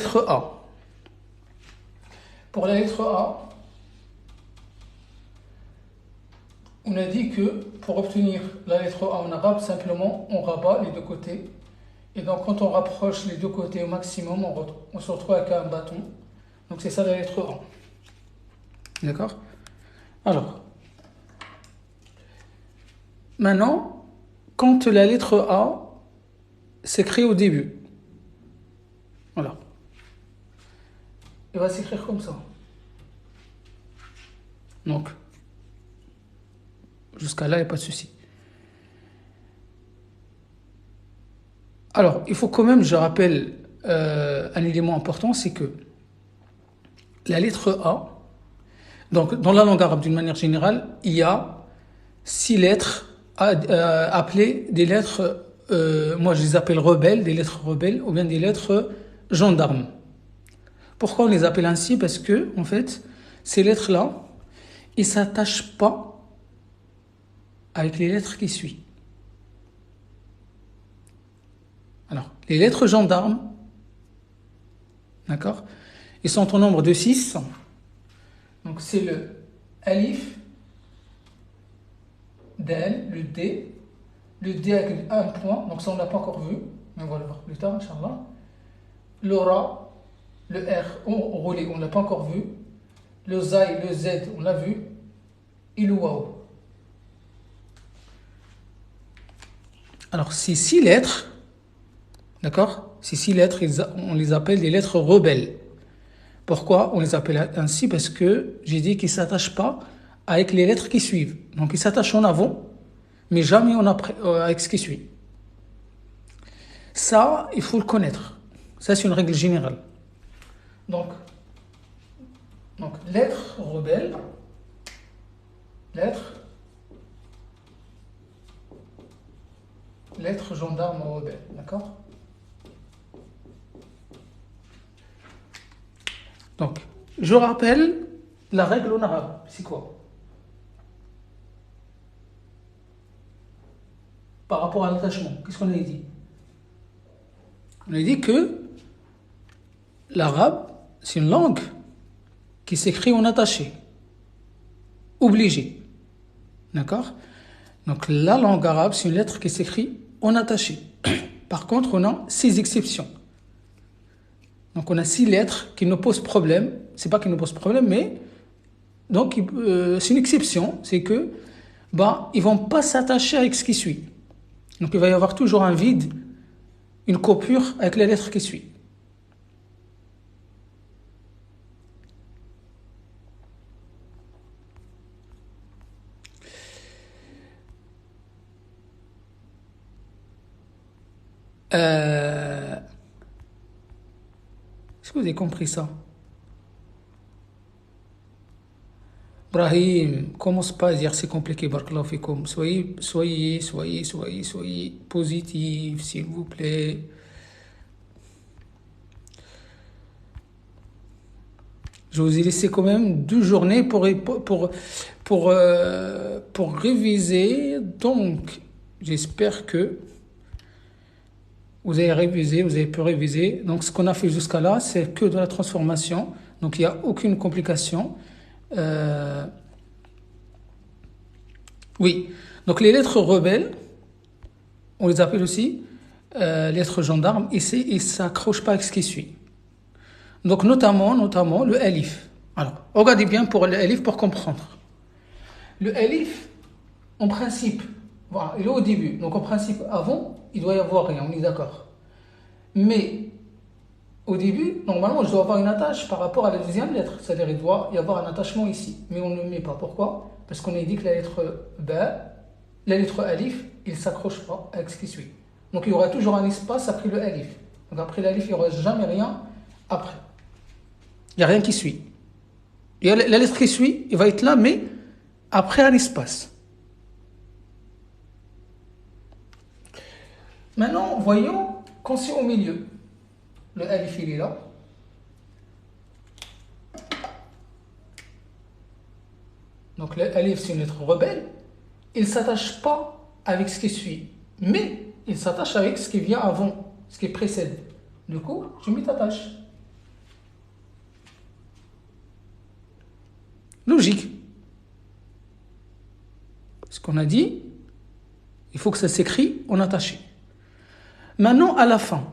Lettre A. Pour la lettre A, on a dit que pour obtenir la lettre A en arabe, simplement on rabat les deux côtés. Et donc quand on rapproche les deux côtés au maximum, on se retrouve avec un bâton. Donc c'est ça la lettre A. D'accord? Alors, maintenant, quand la lettre A s'écrit au début, voilà, elle va s'écrire comme ça. Donc, jusqu'à là, il n'y a pas de souci. Alors, il faut quand même, je rappelle, un élément important, c'est que la lettre A, donc dans la langue arabe d'une manière générale, il y a 6 lettres appelées des lettres, moi je les appelle rebelles, des lettres rebelles, ou bien des lettres gendarmes. Pourquoi on les appelle ainsi? Parce que, en fait, ces lettres-là, ils ne s'attachent pas avec les lettres qui suivent. Alors, les lettres gendarmes, d'accord, ils sont au nombre de 6. Donc, c'est le alif, dal, le D avec un point, donc ça on ne l'a pas encore vu, mais on va le voir plus tard, Inch'Allah. Le Ra, le R roulé, on ne l'a pas encore vu. Le Zay, le Z, on l'a vu. Et le Waw. Alors, ces 6 lettres, d'accord? Ces 6 lettres, on les appelle des lettres rebelles. Pourquoi on les appelle ainsi? Parce que j'ai dit qu'ils ne s'attachent pas avec les lettres qui suivent. Donc, ils s'attachent en avant, mais jamais en après, avec ce qui suit. Ça, il faut le connaître. Ça, c'est une règle générale. Donc lettre rebelle, lettre gendarme rebelle, d'accord? Donc, je rappelle la règle en arabe, c'est quoi? Par rapport à l'attachement, qu'est-ce qu'on a dit? On a dit que l'arabe, c'est une langue qui s'écrit en attaché, obligé, d'accord? Donc la langue arabe, c'est une lettre qui s'écrit en attaché. Par contre, on a 6 exceptions. Donc on a 6 lettres qui nous posent problème. C'est pas qui nous posent problème, mais donc c'est une exception, c'est que ils vont pas s'attacher avec ce qui suit. Donc il va y avoir toujours un vide, une coupure avec la lettre qui suit. Est-ce que vous avez compris ça? Brahim, commence pas à dire c'est compliqué, barakallahu fikoum. Soyez positif, s'il vous plaît. Je vous ai laissé quand même 2 journées pour réviser. Donc, j'espère que vous avez révisé, vous avez pu réviser. Donc, ce qu'on a fait jusqu'à là, c'est que de la transformation. Donc, il n'y a aucune complication. Oui. Donc, les lettres rebelles, on les appelle aussi lettres gendarmes, et ils ne s'accrochent pas avec ce qui suit. Donc, notamment le alif. Alors, regardez bien pour le alif pour comprendre. Le alif, en principe, voilà, il est au début. Donc, en principe, avant, il doit y avoir rien, on est d'accord. Mais, au début, normalement, je dois avoir une attache par rapport à la deuxième lettre. C'est-à-dire, il doit y avoir un attachement ici. Mais on ne le met pas. Pourquoi? Parce qu'on a dit que la lettre Ba, la lettre Alif, il ne s'accroche pas avec ce qui suit. Donc, il y aura toujours un espace après le Alif. Donc, après l'Alif, il n'y aura jamais rien après. Il n'y a rien qui suit. Il y a la lettre qui suit, il va être là, mais après un espace. Maintenant, voyons quand c'est au milieu. Le alif, il est là. Donc le alif, c'est une lettre rebelle. Il ne s'attache pas avec ce qui suit, mais il s'attache avec ce qui vient avant, ce qui précède. Du coup, je m'y attache. logique. Ce qu'on a dit, il faut que ça s'écrit en attaché. Maintenant, à la fin,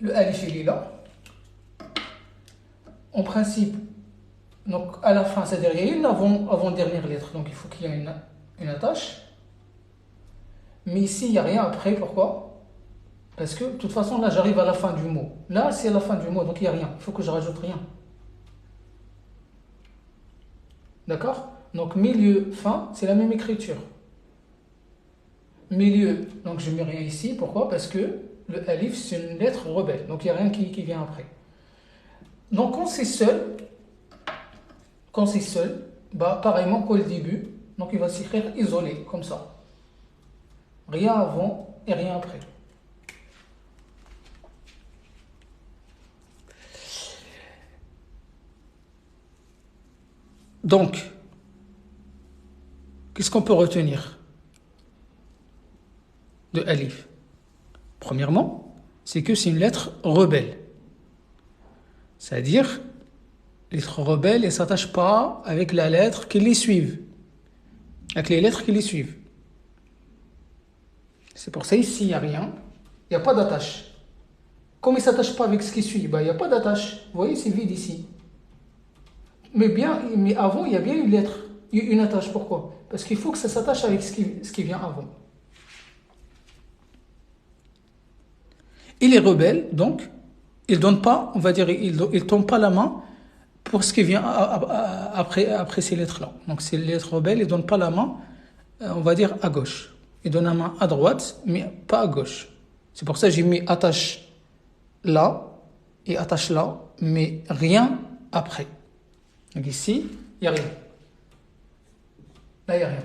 le alif il est là. En principe, donc à la fin, c'est-à-dire il y a une avant-dernière lettre, donc il faut qu'il y ait une attache. Mais ici, il n'y a rien après, pourquoi? Parce que de toute façon, là, j'arrive à la fin du mot. Là, c'est à la fin du mot, donc il n'y a rien. Il faut que je rajoute rien. D'accord? Donc milieu, fin, c'est la même écriture. Milieu, donc je ne mets rien ici. Pourquoi? Parce que le alif, c'est une lettre rebelle. Donc il n'y a rien qui vient après. Donc quand c'est seul, bah, pareillement qu'au début, donc il va s'écrire isolé, comme ça. Rien avant et rien après. Donc, qu'est-ce qu'on peut retenir de alif? Premièrement, c'est que c'est une lettre rebelle. C'est-à-dire, lettre rebelle, elle ne s'attache pas avec la lettre qui les suivent. Avec les lettres qui les suivent. C'est pour ça ici, il n'y a rien. Il n'y a pas d'attache. Comme il ne s'attache pas avec ce qui suit, bah, il n'y a pas d'attache. Vous voyez, c'est vide ici. Mais avant, il y a bien une lettre, une attache. Pourquoi? Parce qu'il faut que ça s'attache avec ce qui vient avant. Il est rebelle, donc, il ne donne pas, on va dire, il ne tombe pas la main pour ce qui vient après ces lettres-là. Donc, ces lettres rebelles, il ne donne pas la main, on va dire, à gauche. Il donne la main à droite, mais pas à gauche. C'est pour ça que j'ai mis attache là et attache là, mais rien après. Donc ici, il n'y a rien. Là, il n'y a rien.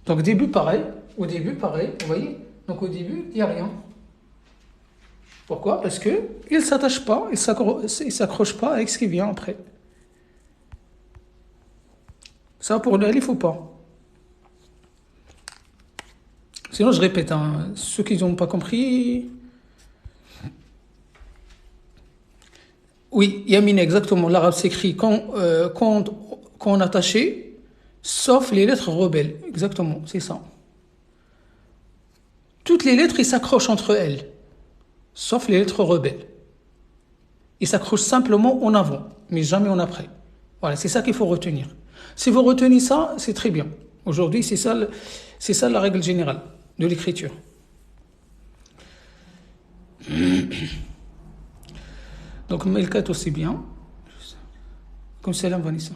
Donc au début, pareil, vous voyez. Donc au début, il n'y a rien. Pourquoi? Parce qu'il ne s'attache pas, il ne s'accroche pas avec ce qui vient après. Ça pour le alif ou pas? Sinon, je répète, hein, ceux qui n'ont pas compris. Oui, Yamine, exactement. L'arabe s'écrit quand attaché, sauf les lettres rebelles. Exactement, c'est ça. Toutes les lettres, ils s'accrochent entre elles, sauf les lettres rebelles. Ils s'accrochent simplement en avant, mais jamais en après. Voilà, c'est ça qu'il faut retenir. Si vous retenez ça, c'est très bien. Aujourd'hui, c'est ça la règle générale de l'écriture. Donc, Melkat aussi bien. Comme salam, Vanessa.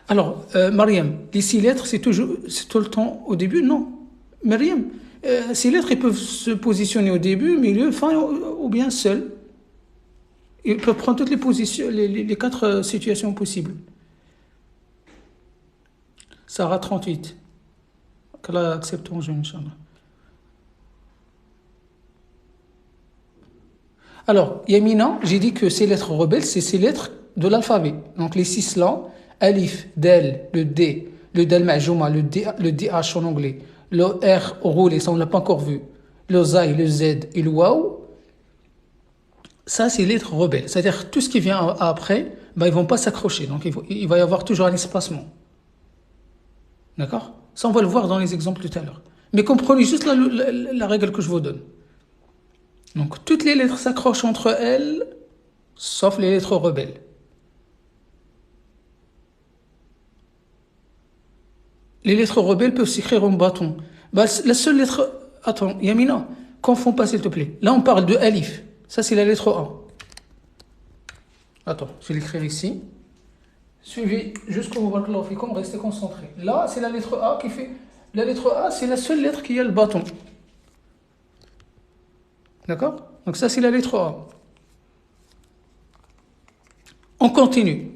Alors, Mariam, les 6 lettres, c'est tout le temps au début? Non. Mariam, ces lettres, elles peuvent se positionner au début, milieu, fin ou bien seules. Ils peuvent prendre toutes les positions, les 4 situations possibles. Sarah 38. qu'Allah accepte ton jeûne, Inch'Allah. Alors, Yamina, j'ai dit que ces lettres rebelles, c'est ces lettres de l'alphabet. Donc les 6 là, Alif, Del, le D, le Del Ma'jouma, le DH en anglais, le R roulé, ça on ne l'a pas encore vu, le Zay, le Z et le Waw, ça c'est les lettres rebelles. C'est-à-dire tout ce qui vient après, ben, ils ne vont pas s'accrocher. Donc il va y avoir toujours un espacement. D'accord? Ça on va le voir dans les exemples tout à l'heure. Mais comprenez juste la règle que je vous donne. Donc toutes les lettres s'accrochent entre elles, sauf les lettres rebelles. Les lettres rebelles peuvent s'écrire en bâton. Bah, la seule lettre... Attends, Yamina, confonds pas s'il te plaît. Là on parle de Alif. Ça c'est la lettre A. Attends, je vais l'écrire ici. Suivez jusqu'au barakallahu fikum, restez concentrés. Là c'est la lettre A qui fait... La lettre A c'est la seule lettre qui a le bâton. D'accord? Donc ça c'est la lettre A. On continue.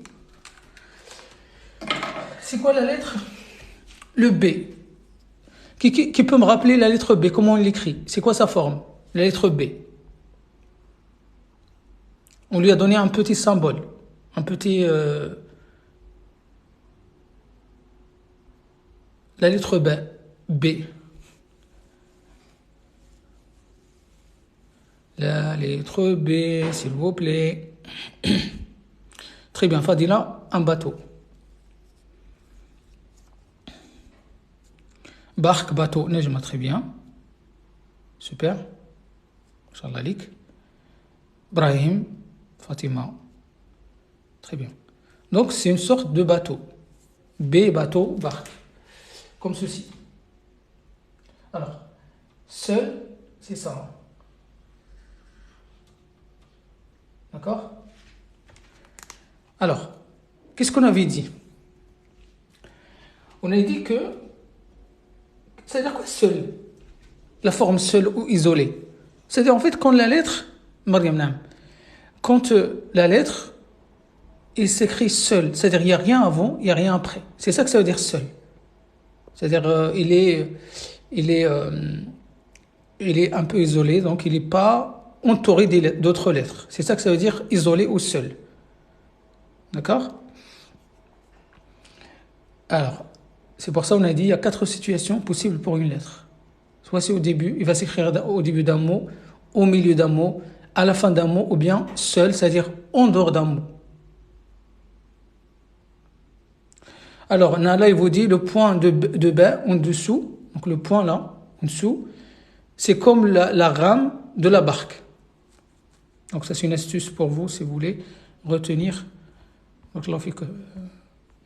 C'est quoi la lettre? Le B. Qui peut me rappeler la lettre B? Comment on l'écrit? C'est quoi sa forme? La lettre B. On lui a donné un petit symbole. Un petit... la lettre B. B. La lettre B, s'il vous plaît. Très bien, Fadila, un bateau. Barque, bateau, Nejma, très bien. Super. Inch'Allah lik. Brahim, Fatima. Très bien. Donc, c'est une sorte de bateau. B, bateau, barque. Comme ceci. Alors, seul, c'est ça. D'accord? Alors, qu'est-ce qu'on avait dit? On a dit que, c'est-à-dire quoi seul? La forme seule ou isolée. C'est-à-dire en fait quand la lettre, Mariam Nam, quand la lettre, il s'écrit seul, c'est-à-dire il n'y a rien avant, il n'y a rien après. C'est ça que ça veut dire seul. C'est-à-dire il est un peu isolé, donc il n'est pas entouré d'autres lettres. C'est ça que ça veut dire isolé ou seul. D'accord? Alors, c'est pour ça qu'on a dit il y a 4 situations possibles pour une lettre. Soit c'est au début, il va s'écrire au début d'un mot, au milieu d'un mot, à la fin d'un mot, ou bien seul, c'est-à-dire en dehors d'un mot. Alors, là, il vous dit le point de B en dessous, donc le point là, en dessous, c'est comme la rame de la barque. Donc ça, c'est une astuce pour vous, si vous voulez retenir. Donc là, on fait que...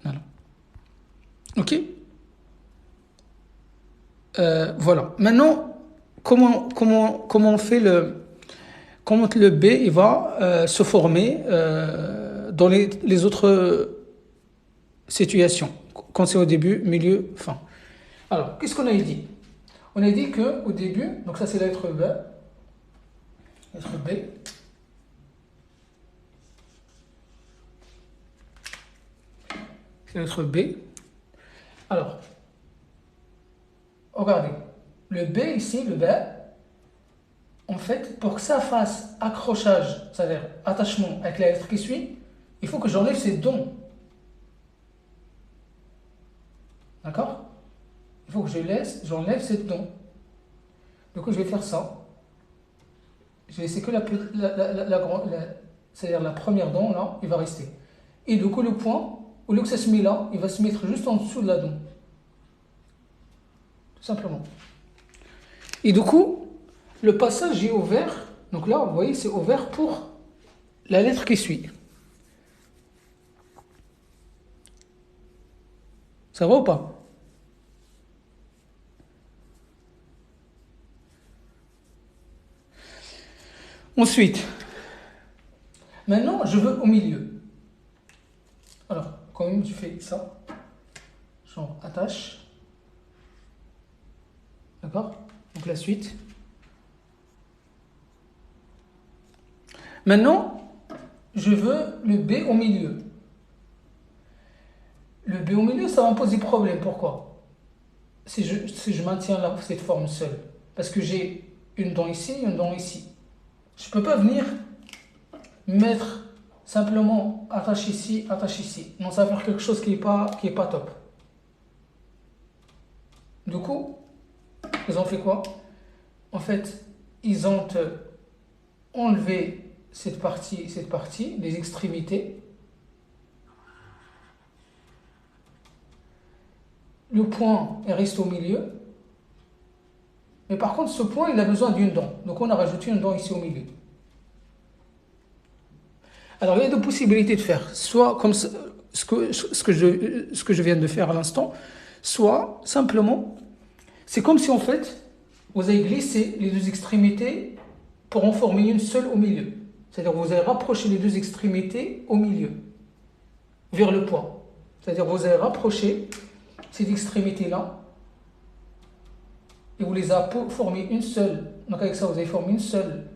voilà. Ok? Voilà. Maintenant, comment on fait comment le B il va se former dans les autres situations, quand c'est au début, milieu, fin. Alors, qu'est-ce qu'on a dit? On a dit que au début, donc ça c'est la lettre B, lettre B. C'est la lettre B. Alors, regardez, le B ici, le B, en fait, pour que ça fasse accrochage, c'est-à-dire attachement avec la lettre qui suit, il faut que j'enlève ces dons. D'accord? Il faut que j'enlève ces dons. Du coup, je vais faire ça. Je vais laisser que c'est-à-dire la première don, là, il va rester. Et du coup, le point, au lieu que ça se met là, il va se mettre juste en dessous de la don. Tout simplement. Et du coup, le passage est ouvert. Donc là, vous voyez, c'est ouvert pour la lettre qui suit. Ça va ou pas? Ensuite, maintenant, je veux au milieu. Alors, quand même, tu fais ça. Genre, attache. D'accord? Donc la suite. Maintenant, je veux le B au milieu. Le B au milieu, ça va me poser problème. Pourquoi? Si je maintiens cette forme seule. Parce que j'ai une dent ici, une dent ici. Je ne peux pas venir mettre simplement attache ici, attache ici. Non, ça va faire quelque chose qui est pas top. Du coup, ils ont fait quoi? En fait, ils ont enlevé cette partie, les extrémités. Le point est resté au milieu. Mais par contre, ce point, il a besoin d'une dent. Donc on a rajouté une dent ici au milieu. Alors il y a deux possibilités de faire. Soit comme ce que je viens de faire à l'instant, soit simplement, c'est comme si en fait, vous avez glissé les deux extrémités pour en former une seule au milieu. C'est-à-dire que vous avez rapproché les deux extrémités au milieu, vers le point. C'est-à-dire que vous avez rapproché ces extrémités-là et vous les avez formé une seule. Donc avec ça, vous avez formé une seule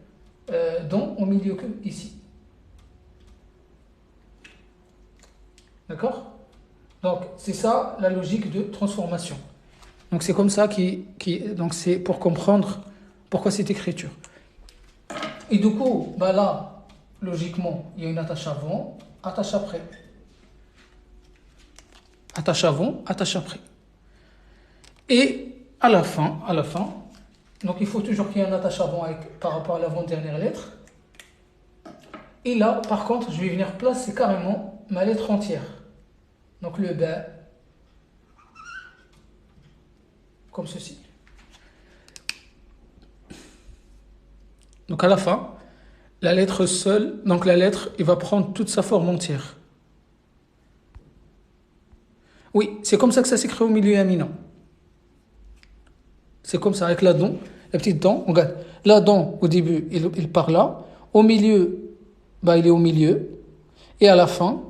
dent au milieu que ici. D'accord? Donc c'est ça la logique de transformation. Donc c'est comme ça donc c'est pour comprendre pourquoi cette écriture. Et du coup, bah là, logiquement, il y a une attache avant, attache après. Attache avant, attache après. Et à la fin, donc il faut toujours qu'il y ait un attache avant par rapport à l'avant-dernière lettre. Et là, par contre, je vais venir placer carrément ma lettre entière. Donc le ba, comme ceci. Donc à la fin, la lettre seule, donc la lettre, il va prendre toute sa forme entière. Oui, c'est comme ça que ça s'écrit au milieu aminant. C'est comme ça, avec la dent, la petite dent. Regarde, la dent, au début, il part là. Au milieu, bah, il est au milieu. Et à la fin,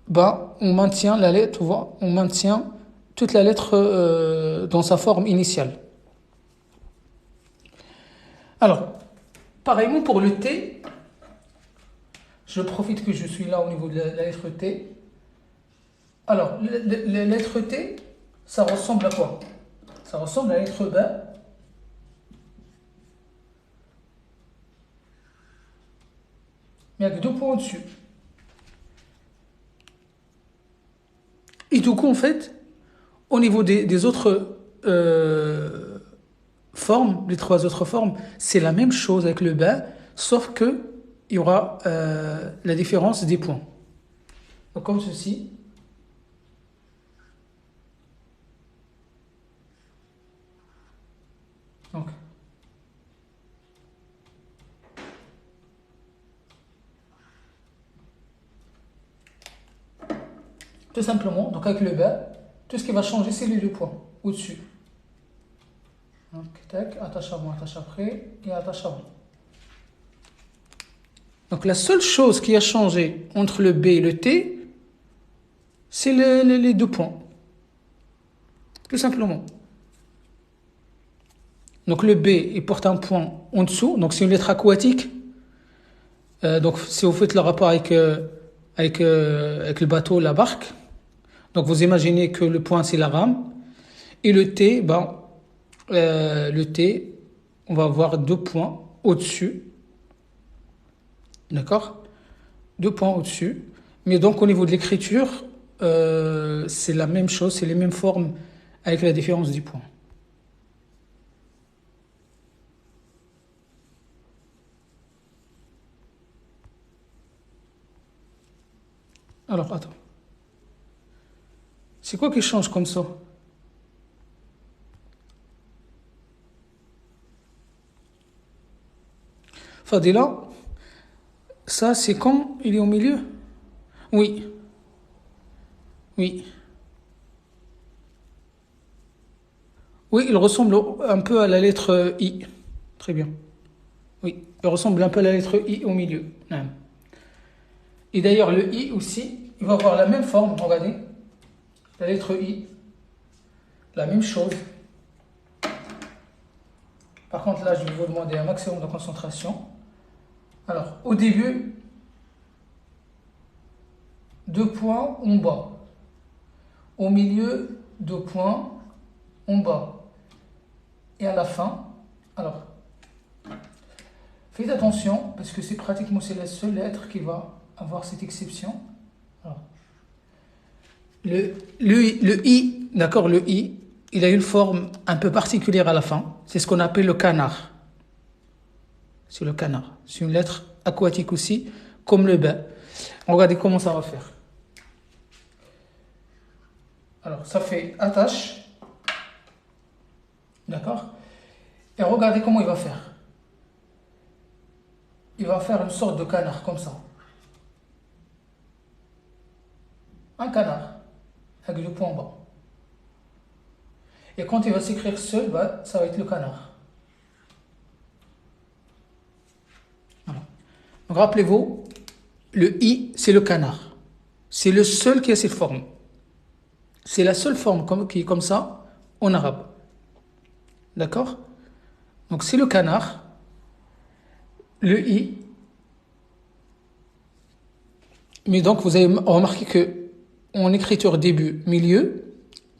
bah, on maintient la lettre, tu vois, on maintient toute la lettre dans sa forme initiale. Alors, pareillement pour le T, je profite que je suis là au niveau de la lettre T. Alors, la lettre T, ça ressemble à quoi? Ça ressemble à la lettre B. Mais avec 2 points au-dessus. Et du coup, en fait, au niveau des autres formes, les 3 autres formes, c'est la même chose avec le bas, sauf que il y aura la différence des points. Donc comme ceci. Donc, tout simplement, donc avec le bas, tout ce qui va changer, c'est les 2 points au-dessus. Donc, tac, attache avant, attache après, et attache avant. Donc la seule chose qui a changé entre le B et le T, c'est les 2 points. Tout simplement. Donc le B, il porte un point en dessous, donc c'est une lettre aquatique. Donc si vous faites le rapport avec le bateau, la barque, donc vous imaginez que le point c'est la rame, et le T, le T, on va avoir 2 points au-dessus. D'accord? 2 points au-dessus. Mais donc au niveau de l'écriture, c'est la même chose, c'est les mêmes formes avec la différence du point. Alors, attends. C'est quoi qui change comme ça? Fadila, ça c'est quand il est au milieu? Oui, oui. Oui, il ressemble un peu à la lettre I. Très bien. Oui, il ressemble un peu à la lettre I au milieu. Non. Et d'ailleurs, le I aussi, il va avoir la même forme, regardez. La lettre I, la même chose. Par contre, là, je vais vous demander un maximum de concentration. Alors, au début, 2 points en bas. Au milieu, 2 points en bas. Et à la fin, alors, faites attention, parce que c'est pratiquement c'est la seule lettre qui va avoir cette exception. Alors, le I, d'accord, le I, il a une forme un peu particulière à la fin. C'est ce qu'on appelle le canard. C'est le canard. C'est une lettre aquatique aussi, comme le B. Regardez comment ça va faire. Alors, ça fait attache. D'accord? Et regardez comment il va faire. Il va faire une sorte de canard, comme ça. Un canard, avec le point en bas. Et quand il va s'écrire seul, ça va être le canard. Voilà. Donc rappelez-vous, le I, c'est le canard. C'est le seul qui a cette forme. C'est la seule forme qui est comme ça en arabe. D'accord? Donc c'est le canard, le I. Mais donc vous avez remarqué que en écriture début, milieu,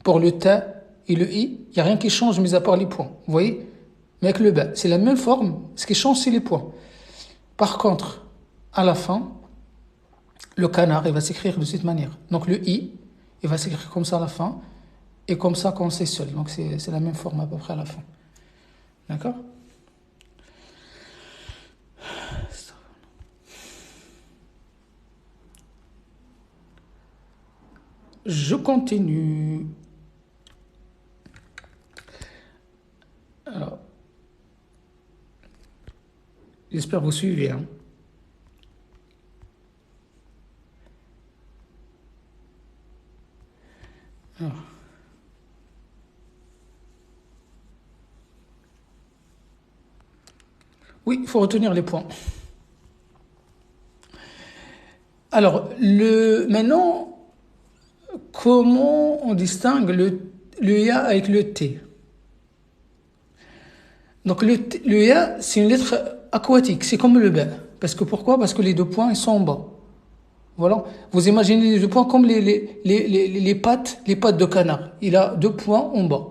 pour le ta et le i, il n'y a rien qui change mis à part les points. Vous voyez? Mais avec le ba, c'est la même forme. Ce qui change, c'est les points. Par contre, à la fin, le canard, il va s'écrire de cette manière. Donc le i, il va s'écrire comme ça à la fin. et comme ça quand c'est seul. Donc c'est la même forme à peu près à la fin. D'accord? Je continue. Alors, j'espère que vous suivez. Hein. Alors. Oui, il faut retenir les points. Alors, maintenant, comment on distingue le ya avec le t? Donc, le ya, c'est une lettre aquatique, c'est comme le ba. Parce que pourquoi? Parce que les deux points, ils sont en bas. Voilà. Vous imaginez les deux points comme les pattes de canard. Il a deux points en bas.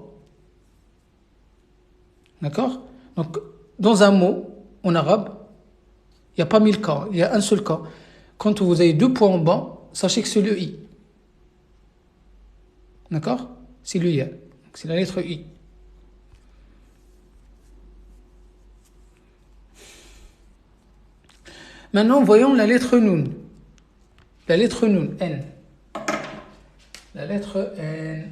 D'accord? Donc, dans un mot, en arabe, il n'y a pas 1000 cas, il y a un seul cas. Quand vous avez deux points en bas, sachez que c'est le i. D'accord? C'est le ya. C'est la lettre i. Maintenant, voyons la lettre nun. La lettre nun, N. La lettre N.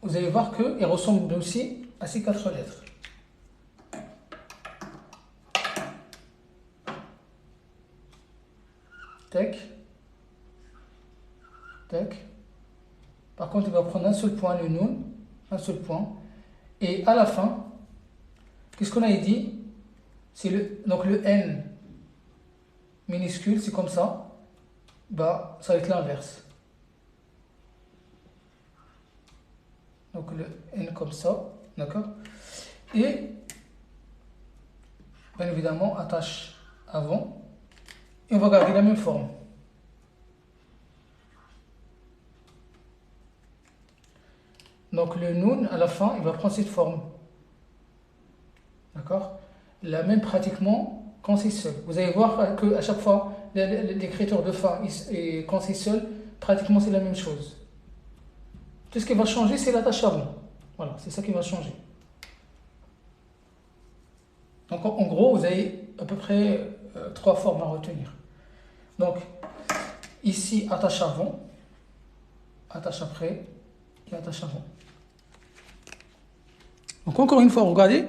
Vous allez voir qu'elle ressemble aussi à ces quatre lettres. Tac. Tac. Par contre, il va prendre un seul point, le nun. Un seul point. Et à la fin, qu'est-ce qu'on a dit? C'est donc le N minuscule, c'est comme ça. Bah, ça va être l'inverse. Donc le N comme ça, d'accord? Et, bien évidemment, attache avant. Et on va garder la même forme. Donc le nun, à la fin, il va prendre cette forme. D'accord? La même pratiquement quand c'est seul. Vous allez voir qu'à chaque fois, l'écriture de fin et quand c'est seul, pratiquement c'est la même chose. Tout ce qui va changer, c'est l'attache avant. Voilà, c'est ça qui va changer. Donc en gros, vous avez à peu près trois formes à retenir. Donc ici, attache avant, attache après et attache avant. Donc encore une fois, regardez.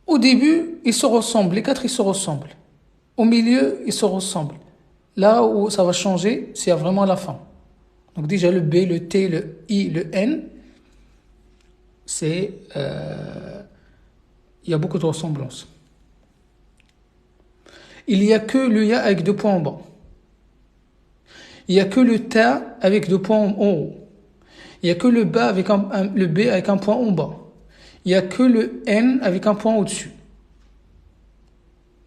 Au début, ils se ressemblent, les quatre ils se ressemblent. Au milieu, ils se ressemblent. Là où ça va changer, c'est vraiment à la fin. Donc déjà le B, le T, le I, le N, il y a beaucoup de ressemblances. Il n'y a que le Ya avec deux points en bas. Il n'y a que le Ta avec deux points en haut. Il n'y a que le B avec un point en bas. Il n'y a que le N avec un point au-dessus.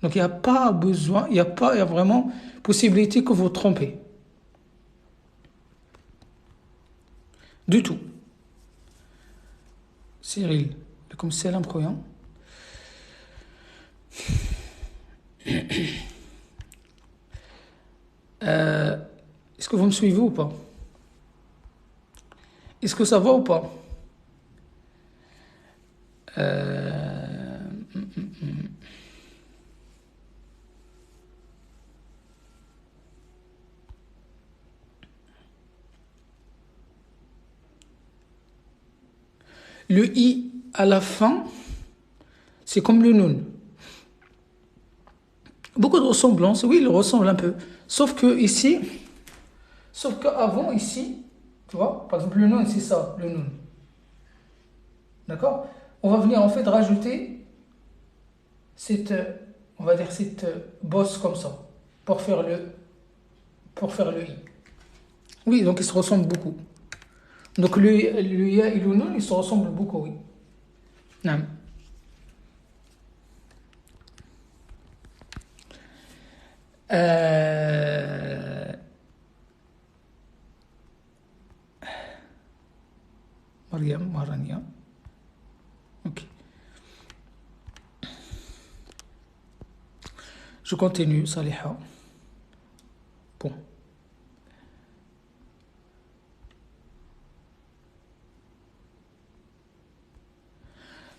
Donc il n'y a pas besoin, il y a vraiment possibilité que vous vous trompez. Du tout. Cyril, comme salam croyant. Est-ce que vous me suivez ou pas? Est-ce que ça va ou pas? Le i à la fin, c'est comme le nun. Beaucoup de ressemblances, oui, il ressemble un peu. Sauf qu'avant ici, tu vois, par exemple le nun, c'est ça, le nun. D'accord? On va venir en fait rajouter cette, on va dire cette bosse comme ça, pour faire le i. Oui, donc ils se ressemblent beaucoup. Donc le ya et le nun, ils se ressemblent beaucoup, oui. Non. Mariam, Marania. Ok. Je continue, Saliha. Bon.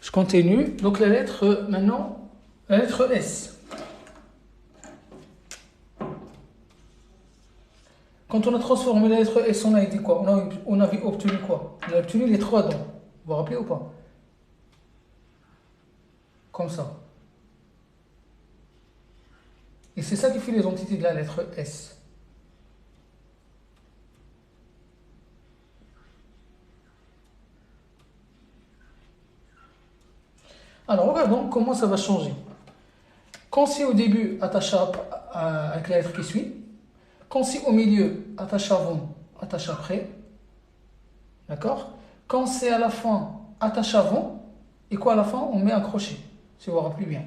Je continue. Donc la lettre, maintenant, la lettre S. Quand on a transformé la lettre S, on a dit quoi? On avait obtenu quoi? On a obtenu les trois dents. Vous vous rappelez ou pas? Comme ça. Et c'est ça qui fait les entités de la lettre S. Alors, regardons comment ça va changer. Quand c'est au début, attache avec la lettre qui suit. Quand c'est au milieu, attache avant, attache après. D'accord? Quand c'est à la fin, attache avant. Et quoi à la fin? On met un crochet. Si vous vous rappelez bien.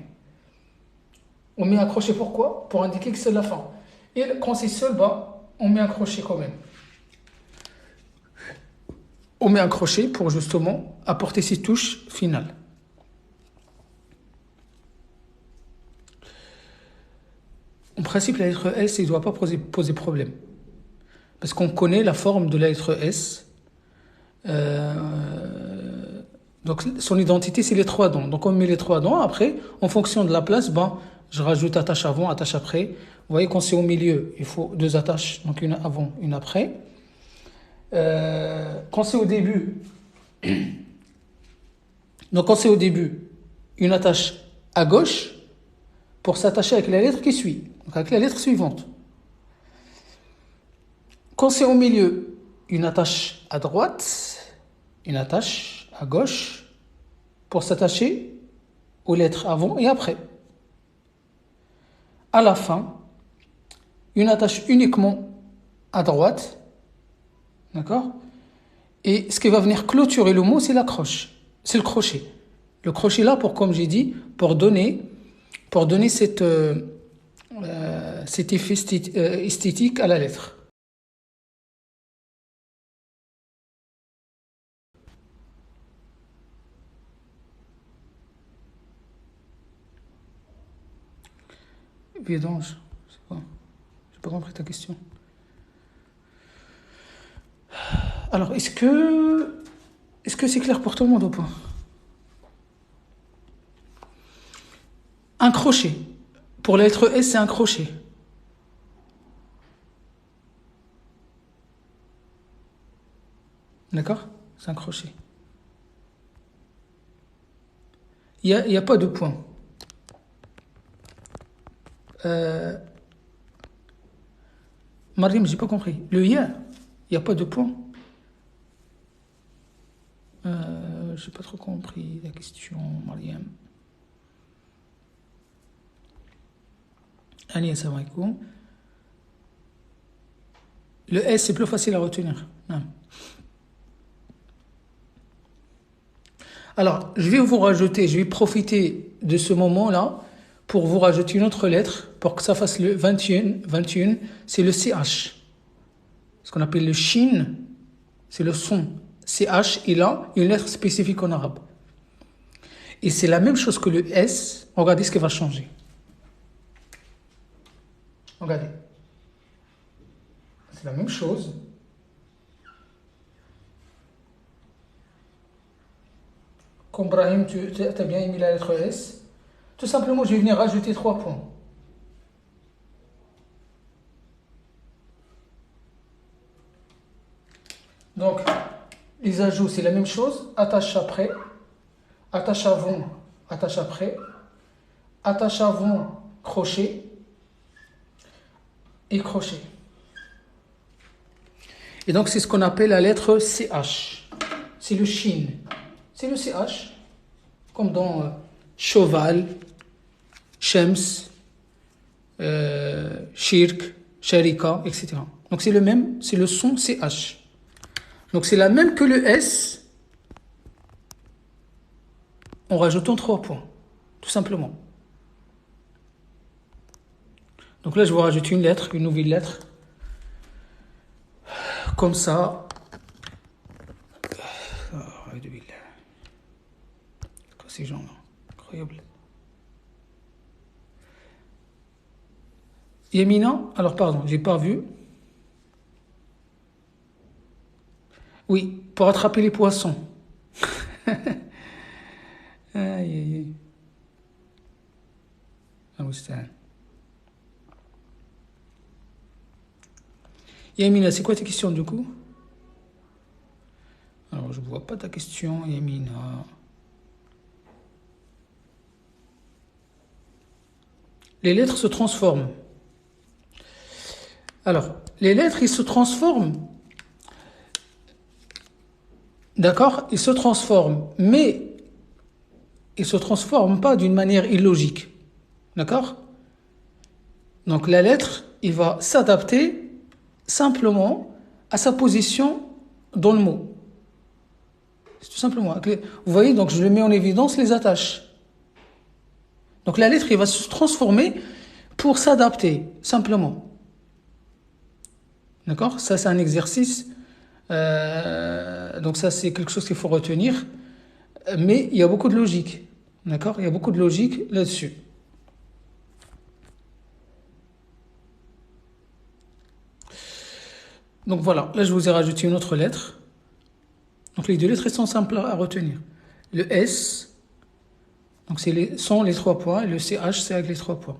On met un crochet pourquoi? Pour indiquer que c'est la fin. Et quand c'est seul, bah, on met un crochet quand même. On met un crochet pour justement apporter ces touches finales. En principe, la lettre S, il ne doit pas poser problème. Parce qu'on connaît la forme de la lettre S. Donc, son identité, c'est les trois dents. Donc, on met les trois dents. Après, en fonction de la place, ben, je rajoute attache avant, attache après. Vous voyez, quand c'est au milieu, il faut deux attaches. Donc, une avant, une après. Quand c'est au début, une attache à gauche pour s'attacher avec la lettre qui suit. Donc, avec la lettre suivante. Quand c'est au milieu, une attache à droite, une attache à gauche pour s'attacher aux lettres avant et après. À la fin, une attache uniquement à droite, d'accord? Et ce qui va venir clôturer le mot, c'est l'accroche, c'est le crochet. Le crochet là, comme j'ai dit, pour donner cet effet esthétique à la lettre. Vidange, c'est quoi? J'ai pas compris ta question. Alors, est-ce que c'est clair pour tout le monde ou pas? Un crochet. Pour la lettre S, c'est un crochet. D'accord? C'est un crochet. Il y a pas de point. Mariam, j'ai pas compris. Le ya, il n'y a pas de point. J'ai pas trop compris la question, Mariam. Allez, assalamu alaikum. Le S, c'est plus facile à retenir. Non. Alors, je vais profiter de ce moment-là pour vous rajouter une autre lettre pour que ça fasse le 21, c'est le CH. Ce qu'on appelle le shin, c'est le son. CH, il a une lettre spécifique en arabe. Et c'est la même chose que le S. Regardez ce qui va changer. Regardez. C'est la même chose. Comme Brahim, tu as bien aimé la lettre S. Tout simplement, je vais venir rajouter 3 points. Donc, les ajouts, c'est la même chose. Attache après, attache avant, attache après, attache avant, crochet et crochet. Et donc, c'est ce qu'on appelle la lettre CH. C'est le shin. C'est le CH, comme dans cheval, Shems, Shirk, Sharika, etc. Donc, c'est le même, c'est le son CH. Donc, c'est la même que le S, en rajoutant 3 points, tout simplement. Donc là, je vais rajouter une lettre, une nouvelle lettre. Comme ça. Quoi ces gens-là? Incroyable. Yamina, alors pardon, j'ai pas vu. Oui, pour attraper les poissons. المستعان. Yamina, c'est quoi tes questions du coup? Alors, je ne vois pas ta question, Yamina. Les lettres se transforment. Alors, les lettres, ils se transforment. D'accord? Ils se transforment, mais ils ne se transforment pas d'une manière illogique. D'accord? Donc, la lettre, il va s'adapter simplement à sa position dans le mot. C'est tout simplement. Vous voyez, donc je le mets en évidence, les attaches. Donc la lettre, il va se transformer pour s'adapter, simplement. D'accord? Ça, c'est un exercice. Donc ça, c'est quelque chose qu'il faut retenir. Mais il y a beaucoup de logique. D'accord? Il y a beaucoup de logique là-dessus. Donc voilà, là, je vous ai rajouté une autre lettre. Donc les deux lettres sont simples à retenir. Le S, donc sont les 3 points, et le CH, c'est avec les 3 points.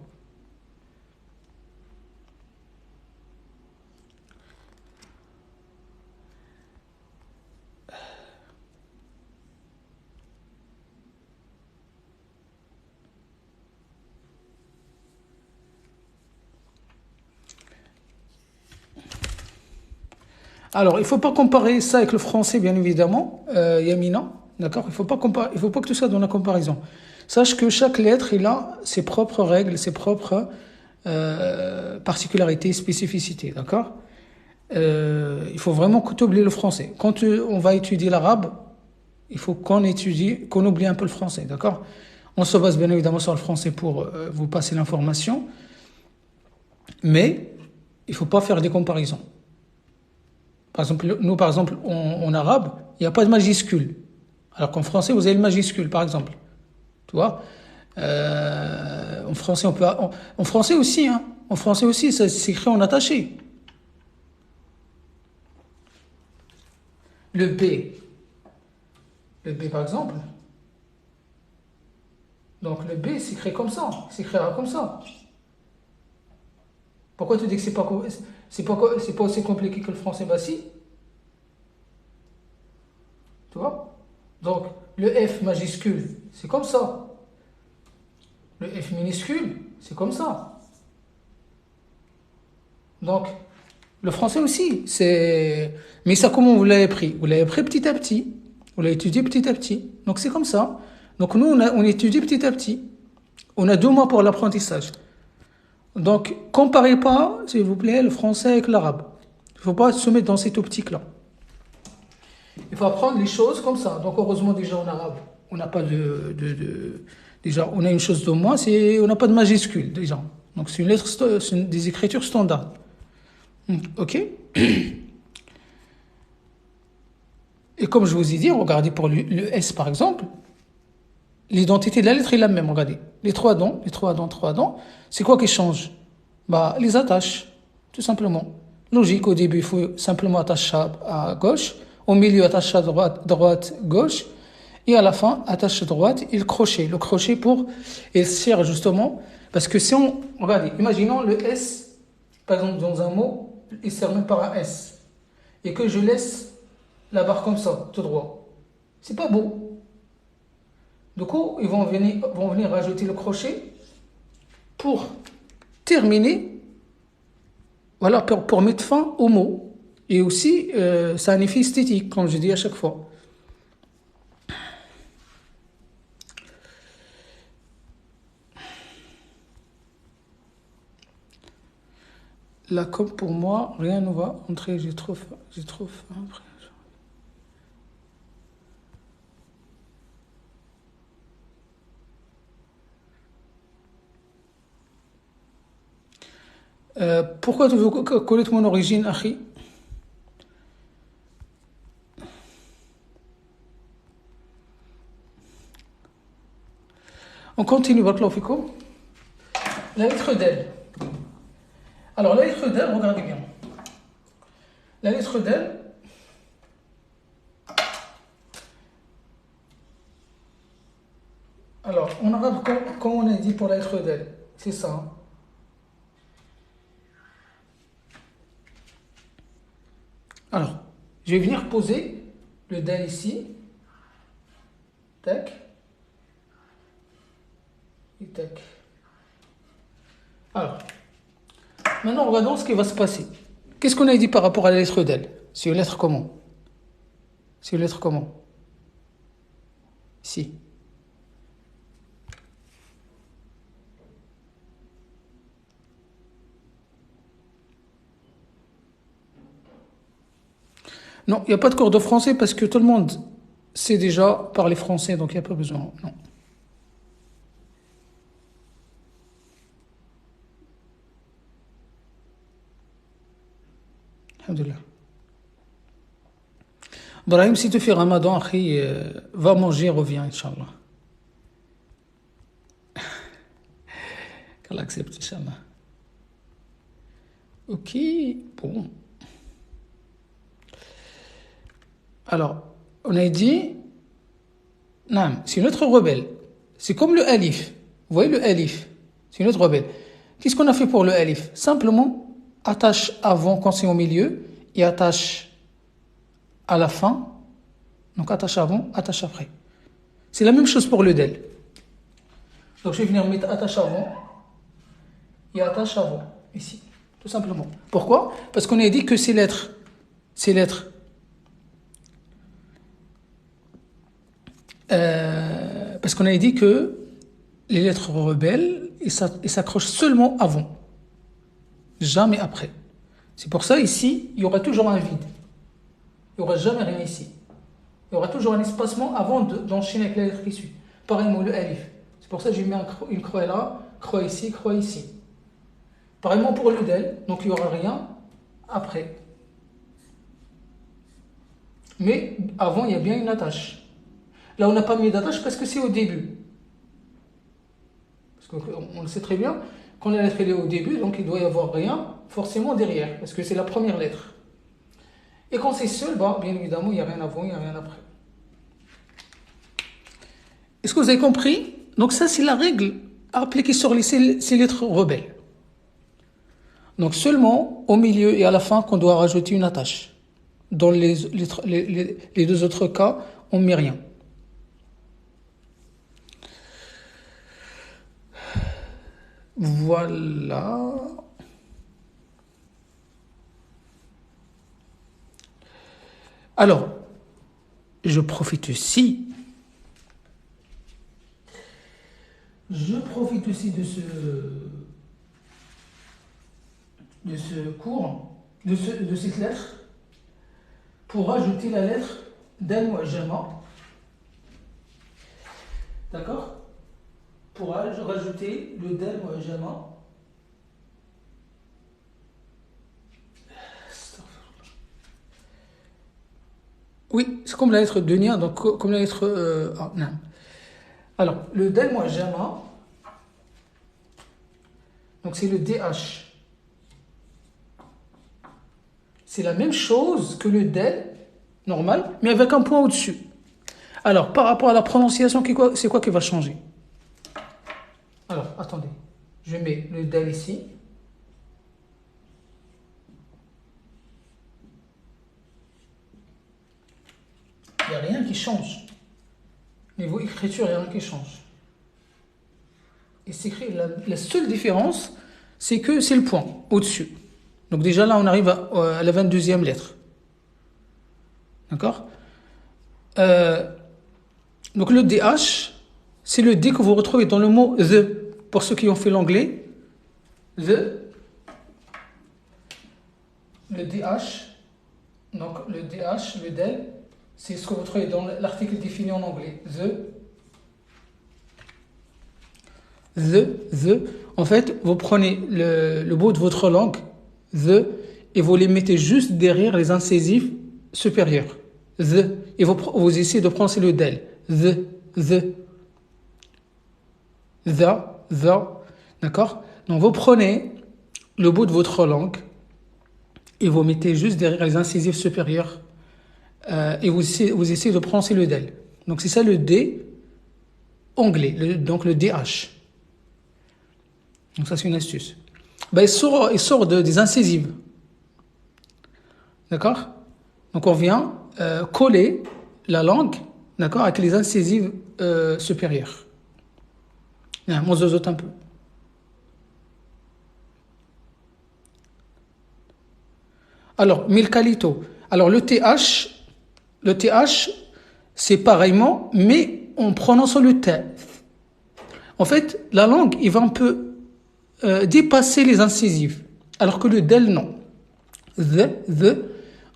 Alors, il ne faut pas comparer ça avec le français, bien évidemment, Yamina. D'accord? Il ne faut pas que tout ça dans la comparaison. Sache que chaque lettre, il a ses propres règles, ses propres particularités, spécificités. D'accord? Il faut vraiment que tu oublies le français. Quand on va étudier l'arabe, il faut qu'on oublie un peu le français. D'accord? On se base bien évidemment sur le français pour vous passer l'information. Mais il ne faut pas faire des comparaisons. Par exemple, en arabe, il n'y a pas de majuscule. Alors qu'en français, vous avez le majuscule, par exemple. Tu vois? En français, en français aussi, hein. En français aussi, ça s'écrit en attaché. Le B. Le B, par exemple. Donc le B s'écrit comme ça. S'écrira comme ça. Pourquoi tu dis que c'est pas aussi compliqué que le français? Bah si. Tu vois? Donc, le F majuscule, c'est comme ça. Le F minuscule, c'est comme ça. Donc, le français aussi, c'est... Mais ça, comment vous l'avez pris? Vous l'avez pris petit à petit. Vous l'avez étudié petit à petit. Donc, c'est comme ça. Donc, nous, on étudie petit à petit. On a 2 mois pour l'apprentissage. Donc, comparez pas, s'il vous plaît, le français avec l'arabe. Il ne faut pas se mettre dans cette optique-là. Il faut apprendre les choses comme ça. Donc, heureusement, déjà en arabe, on n'a pas déjà, on a une chose de moins, on n'a pas de majuscule, déjà. Donc, c'est une lettre, c'est des écritures standards. Ok? Et comme je vous ai dit, regardez pour le S, par exemple, l'identité de la lettre est la même, regardez. Les 3 dents, c'est quoi qui change? Bah, les attaches, tout simplement. Logique, au début, il faut simplement attacher à gauche. Au milieu, attache à droite, gauche. Et à la fin, attache à droite et le crochet. Le crochet il sert justement, parce que si regardez, imaginons le S, par exemple, dans un mot, il sert même par un S. Et que je laisse la barre comme ça, tout droit. C'est pas beau. Du coup, ils vont venir rajouter le crochet pour terminer, voilà, pour mettre fin au mot. Et aussi, ça a un effet esthétique, comme je dis à chaque fois. La com, pour moi, rien ne va entrer, je trouve. Pourquoi tu veux connaître mon origine, Akhi? On continue, Barakallahu Fikoum. La lettre d'L. Alors, la lettre d'L, regardez bien. La lettre d'L, alors, en arabe, comme on a dit pour la lettre d'L, C'est ça. Hein. Alors, je vais venir poser le dal ici. Tac. Et tac. Alors, maintenant regardons ce qui va se passer. Qu'est-ce qu'on a dit par rapport à la lettre dal? C'est une lettre comment? C'est une lettre comment? Ici. Non, il n'y a pas de cours de français parce que tout le monde sait déjà parler français, donc il n'y a pas besoin. Non. Alhamdulillah. Brahim, si tu fais Ramadan, après, va manger, reviens, Inch'Allah. Qu'Allah accepte, Inch'Allah. Ok, bon. Alors, on a dit, non, c'est une autre rebelle. C'est comme le alif. Vous voyez le alif? C'est une autre rebelle. Qu'est-ce qu'on a fait pour le alif? Simplement, attache avant quand c'est au milieu et attache à la fin. Donc, attache avant, attache après. C'est la même chose pour le del. Donc, je vais venir mettre attache avant et attache avant, ici. Tout simplement. Pourquoi? Parce qu'on a dit que ces lettres, parce qu'on avait dit que les lettres rebelles, ils s'accrochent seulement avant, jamais après. C'est pour ça, ici, il y aura toujours un vide. Il n'y aura jamais rien ici. Il y aura toujours un espacement avant d'enchaîner avec la lettre qui suit. Pareillement, le alif. C'est pour ça que j'ai mis une croix là, croix ici, croix ici. Pareillement pour le del, donc il n'y aura rien après. Mais avant, il y a bien une attache. Là, on n'a pas mis d'attache parce que c'est au début. Parce qu'on le sait très bien, quand la lettre est au début, donc il doit y avoir rien forcément derrière, parce que c'est la première lettre. Et quand c'est seul, bah, bien évidemment, il n'y a rien avant, il n'y a rien après. Est-ce que vous avez compris? Donc ça, c'est la règle à appliquer sur ces lettres rebelles. Donc seulement au milieu et à la fin qu'on doit rajouter une attache. Dans les deux autres cas, on ne met rien. Voilà. Alors, je profite aussi de ce cours, de cette lettre, pour rajouter la lettre d'Al-Mu'jama. D'accord? Pour rajouter le Dal-Mu'jama. Oui, c'est comme la lettre Dunya, donc comme la lettre... non. Alors, le Dal-Mu'jama, donc c'est le DH. C'est la même chose que le del normal, mais avec un point au-dessus. Alors, par rapport à la prononciation, c'est quoi qui va changer? Alors, attendez. Je mets le del ici. Il n'y a rien qui change. Niveau écriture, il n'y a rien qui change. Et c'est écrit, la seule différence, c'est que c'est le point au-dessus. Donc déjà là, on arrive à la 22e lettre. D'accord? Donc le DH, c'est le D que vous retrouvez dans le mot the. Pour ceux qui ont fait l'anglais, the. Le DH, donc le DH, le del, c'est ce que vous trouvez dans l'article défini en anglais. The. En fait, vous prenez le bout de votre langue, the, et vous les mettez juste derrière les incisives supérieures. The. Et vous essayez de prononcer le del. The. D'accord? Donc vous prenez le bout de votre langue et vous mettez juste derrière les incisives supérieures et vous essayez de prononcer le del. Donc c'est ça le D anglais, donc le DH. Donc ça, c'est une astuce. Ben, il sort des incisives. D'accord? Donc on vient coller la langue, d'accord, avec les incisives supérieures. On zozote un peu. Alors, Milkalito. Alors, le TH, c'est pareillement, mais en prononçant le T. En fait, la langue, il va un peu dépasser les incisives, alors que le del, non.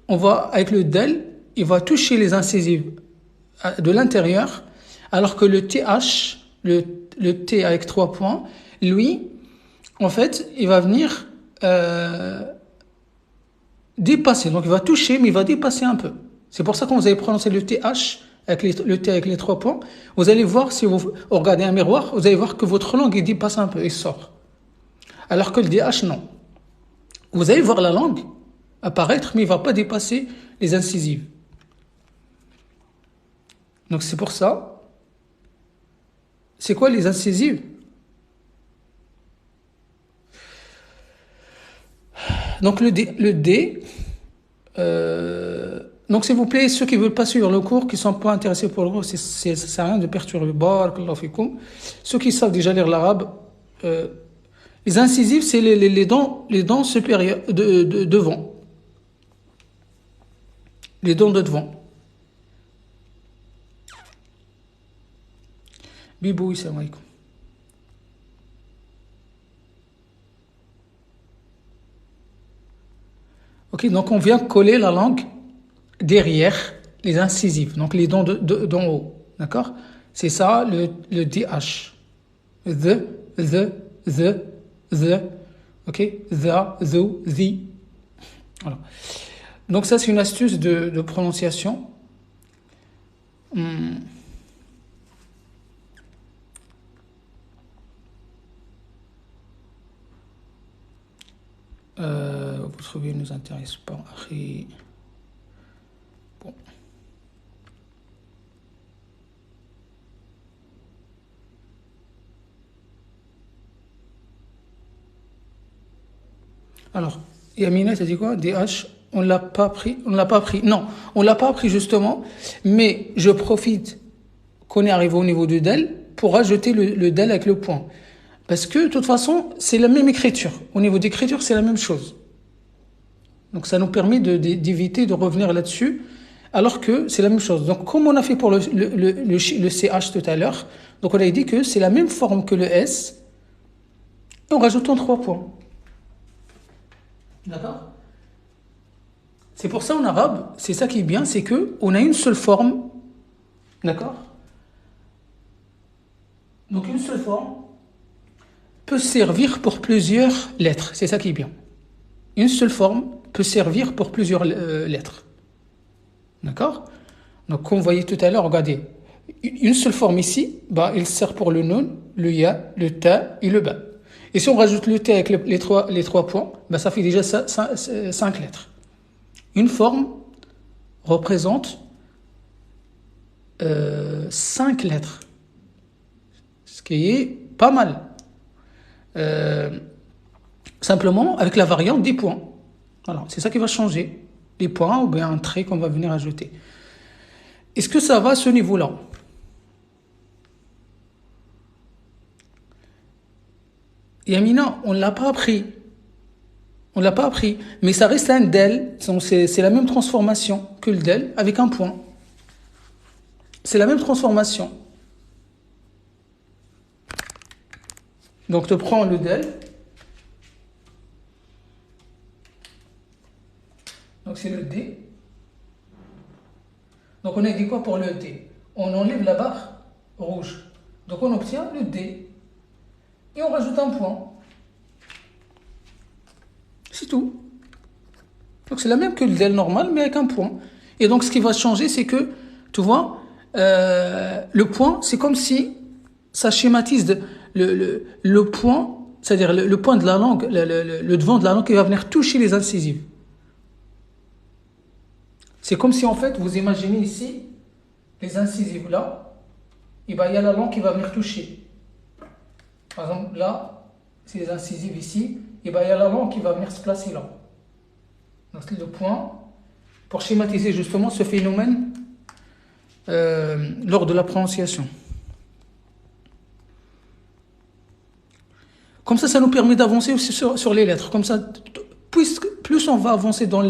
On va, avec le del, il va toucher les incisives de l'intérieur, alors que le TH, le T avec 3 points, lui, en fait, il va venir dépasser. Donc, il va toucher, mais il va dépasser un peu. C'est pour ça que quand vous allez prononcer le TH, le T avec les 3 points, vous allez voir, si vous regardez un miroir, vous allez voir que votre langue, il dépasse un peu, il sort. Alors que le DH, non. Vous allez voir la langue apparaître, mais il ne va pas dépasser les incisives. Donc, c'est pour ça. C'est quoi les incisives? Donc, le D donc, s'il vous plaît, ceux qui ne veulent pas suivre le cours, qui ne sont pas intéressés pour le cours, ça ne sert à rien de perturber. Barakallahu fikoum. Ceux qui savent déjà lire l'arabe, les incisives, c'est les dents supérieures, devant. Les dents de devant. Bibou, salam alaikum. Ok, donc on vient coller la langue derrière les incisives, donc les dents d'en haut, d'accord? C'est ça le DH. The, ok? The. Voilà. Donc ça, c'est une astuce de prononciation. Vous trouvez, ne nous intéresse pas. Bon. Alors, Yamina, t'as dit quoi? DH, on l'a pas pris. Non, on l'a pas pris justement, mais je profite qu'on est arrivé au niveau du del pour rajouter le del avec le point. Parce que, de toute façon, c'est la même écriture. Au niveau d'écriture, c'est la même chose. Donc, ça nous permet d'éviter de revenir là-dessus, alors que c'est la même chose. Donc, comme on a fait pour le CH tout à l'heure, donc on a dit que c'est la même forme que le S, et on rajoute en 3 points. D'accord? C'est pour ça en arabe, c'est ça qui est bien, c'est que on a une seule forme. D'accord? Donc, une seule forme peut servir pour plusieurs lettres. C'est ça qui est bien. Une seule forme peut servir pour plusieurs lettres. D'accord? Donc, comme vous voyez tout à l'heure, regardez. Une seule forme ici, bah, il sert pour le nun, le ya, le ta et le ba. Et si on rajoute le t avec les trois points, bah, ça fait déjà 5 lettres. Une forme représente 5 lettres. Ce qui est pas mal. Simplement avec la variante des points. Voilà, c'est ça qui va changer. Les points ou bien un trait qu'on va venir ajouter. Est-ce que ça va à ce niveau-là? Yamina, on ne l'a pas appris. On ne l'a pas appris. Mais ça reste un del. C'est la même transformation que le del avec un point. C'est la même transformation. Donc, tu prends le del. Donc, c'est le D. Donc, on a dit quoi pour le D? On enlève la barre rouge. Donc, on obtient le D. Et on rajoute un point. C'est tout. Donc, c'est la même que le del normal, mais avec un point. Et donc, ce qui va changer, c'est que, tu vois, le point, c'est comme si ça schématise le point, c'est-à-dire le point de la langue, le devant de la langue qui va venir toucher les incisives. C'est comme si, en fait, vous imaginez ici, les incisives là, et ben, il y a la langue qui va venir toucher. Par exemple, là, c'est les incisives ici, et bien il y a la langue qui va venir se placer là. Donc c'est le point pour schématiser justement ce phénomène lors de la prononciation. Comme ça nous permet d'avancer aussi sur les lettres. Comme ça, plus on va avancer dans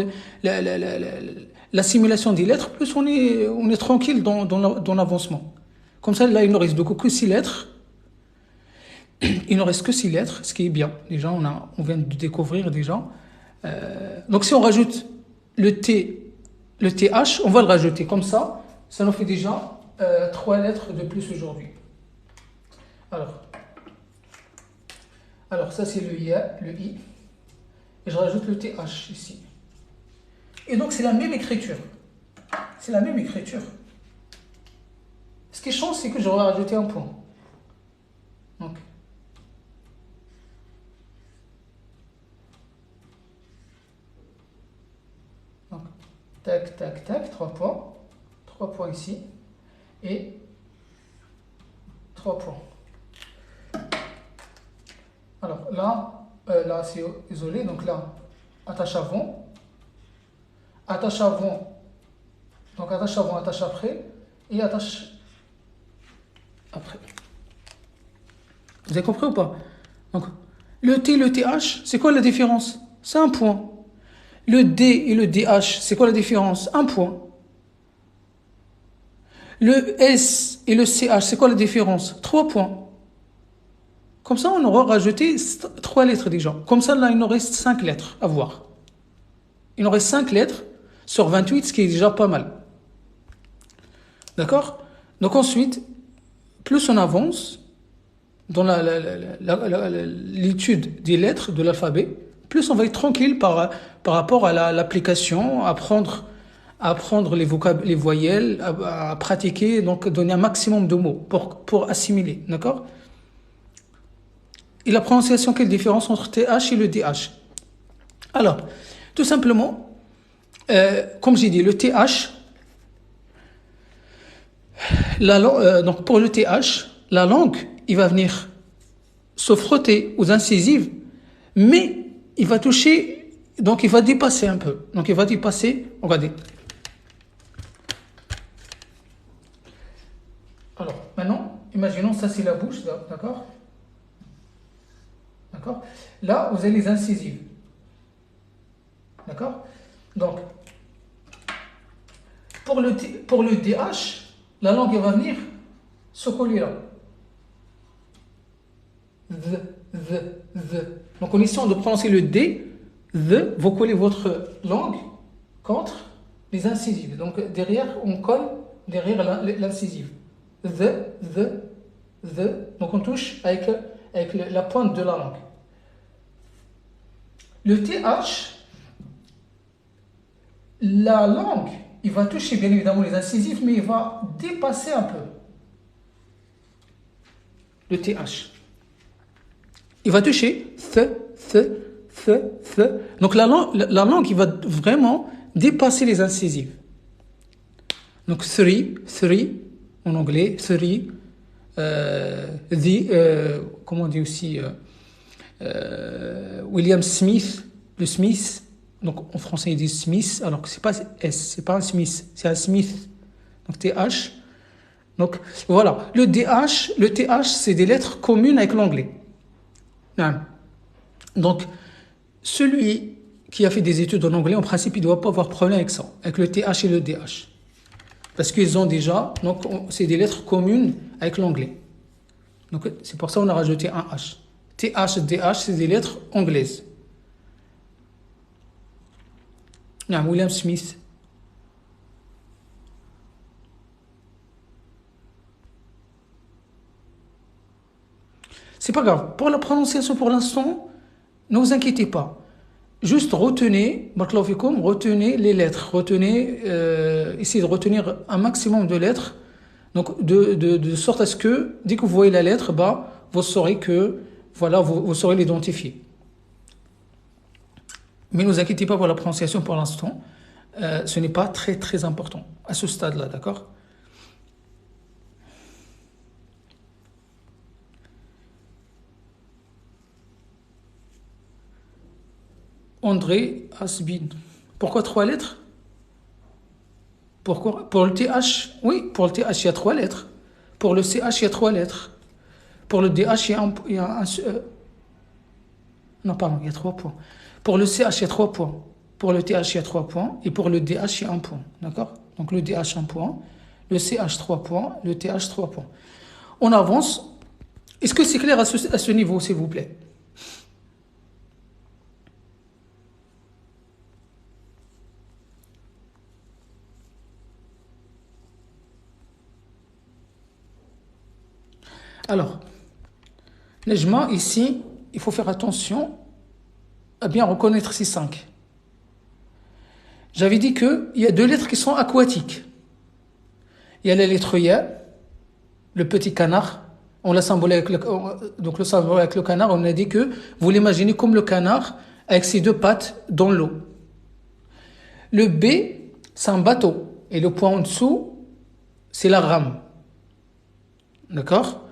l'assimilation des lettres, plus on est tranquille dans l'avancement. Comme ça, là, il ne reste donc que 6 lettres. Il ne reste que 6 lettres, ce qui est bien. Déjà, on vient de découvrir déjà. Donc si on rajoute le T, le TH, on va le rajouter comme ça. Ça nous fait déjà 3 lettres de plus aujourd'hui. Alors ça c'est le I, et je rajoute le TH ici. Et donc c'est la même écriture. C'est la même écriture. Ce qui change, c'est que j'aurais rajouté un point. Donc tac, tac, tac, 3 points. 3 points ici. Et 3 points. Alors là c'est isolé, donc là, attache avant, donc attache avant, attache après, et attache après. Vous avez compris ou pas? Donc, le T et le TH, c'est quoi la différence? C'est un point. Le D et le DH, c'est quoi la différence? Un point. Le S et le CH, c'est quoi la différence? 3 points. Comme ça, on aura rajouté 3 lettres déjà. Comme ça, là, il nous reste 5 lettres à voir. Il nous reste 5 lettres sur 28, ce qui est déjà pas mal. D'accord? Donc ensuite, plus on avance dans l'étude des lettres de l'alphabet, plus on va être tranquille par rapport à l'application, à apprendre les voyelles, à pratiquer, donc donner un maximum de mots pour assimiler. D'accord? Et la prononciation, quelle différence entre TH et le DH? Alors, tout simplement, comme j'ai dit, le TH, donc pour le TH, la langue, il va venir se frotter aux incisives, mais il va toucher, donc il va dépasser un peu. Donc il va dépasser, regardez. Alors, maintenant, imaginons ça c'est la bouche, d'accord? D'accord? Là, vous avez les incisives. D'accord? Donc, pour le DH, la langue elle va venir se coller là. The. Donc, en essayant de prononcer le D, vous collez votre langue contre les incisives. Donc, derrière, on colle derrière l'incisive. The. Donc, on touche avec la pointe de la langue. Le TH, la langue, il va toucher bien évidemment les incisives, mais il va dépasser un peu le TH. Il va toucher th. Donc la langue, il va vraiment dépasser les incisives. Donc three en anglais, three, comment on dit aussi, William Smith, le Smith. Donc en français ils disent Smith, alors que c'est pas S, c'est pas un Smith, c'est un Smith. Donc TH. Donc voilà, le TH, c'est des lettres communes avec l'anglais. Donc celui qui a fait des études en anglais, en principe, il ne doit pas avoir de problème avec ça, avec le TH et le DH. Parce qu'ils ont déjà, donc c'est des lettres communes avec l'anglais. Donc c'est pour ça qu'on a rajouté un H. TH, DH, c'est des lettres anglaises. William Smith. C'est pas grave. Pour la prononciation, pour l'instant, ne vous inquiétez pas. Juste retenez les lettres. Essayez de retenir un maximum de lettres. Donc, de sorte à ce que, dès que vous voyez la lettre, vous saurez que, voilà, vous saurez l'identifier. Mais ne vous inquiétez pas pour la prononciation pour l'instant. Ce n'est pas très, très important à ce stade-là, d'accord? André has been. Pourquoi 3 lettres? Pourquoi? Pour le TH, oui, pour le TH, il y a 3 lettres. Pour le CH, il y a 3 lettres. Pour le DH, non, pardon, il y a 3 points. Pour le CH, il y a 3 points. Pour le TH, il y a 3 points. Et pour le DH, il y a 1 point. D'accord? Donc le DH, 1 point. Le CH, 3 points. Le TH, 3 points. On avance. Est-ce que c'est clair à ce niveau, s'il vous plaît? Alors, Nejma, ici, il faut faire attention à bien reconnaître ces 5. J'avais dit qu'il y a 2 lettres qui sont aquatiques. Il y a la lettre Ya, le petit canard. On l'a symbolisé donc le symbole avec le canard, on a dit que vous l'imaginez comme le canard avec ses 2 pattes dans l'eau. Le B, c'est un bateau. Et le point en dessous, c'est la rame. D'accord?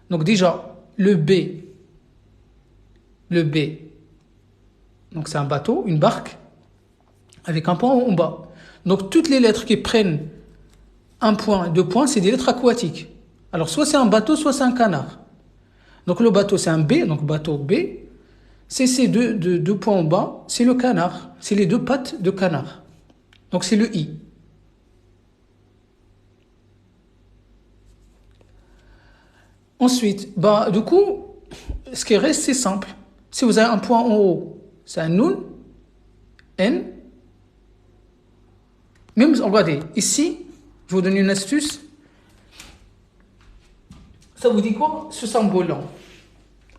Donc déjà, le B, donc c'est un bateau, une barque, avec un point en bas. Donc toutes les lettres qui prennent 1 point, 2 points, c'est des lettres aquatiques. Alors soit c'est un bateau, soit c'est un canard. Donc le bateau c'est un B, donc bateau B. C'est ces 2 points en bas, c'est le canard. C'est les 2 pattes de canard. Donc c'est le I. Ensuite, du coup, ce qui reste, c'est simple. Si vous avez un point en haut, c'est un Noun, N. Même, regardez, ici, je vous donne une astuce. Ça vous dit quoi, ce symbole-là?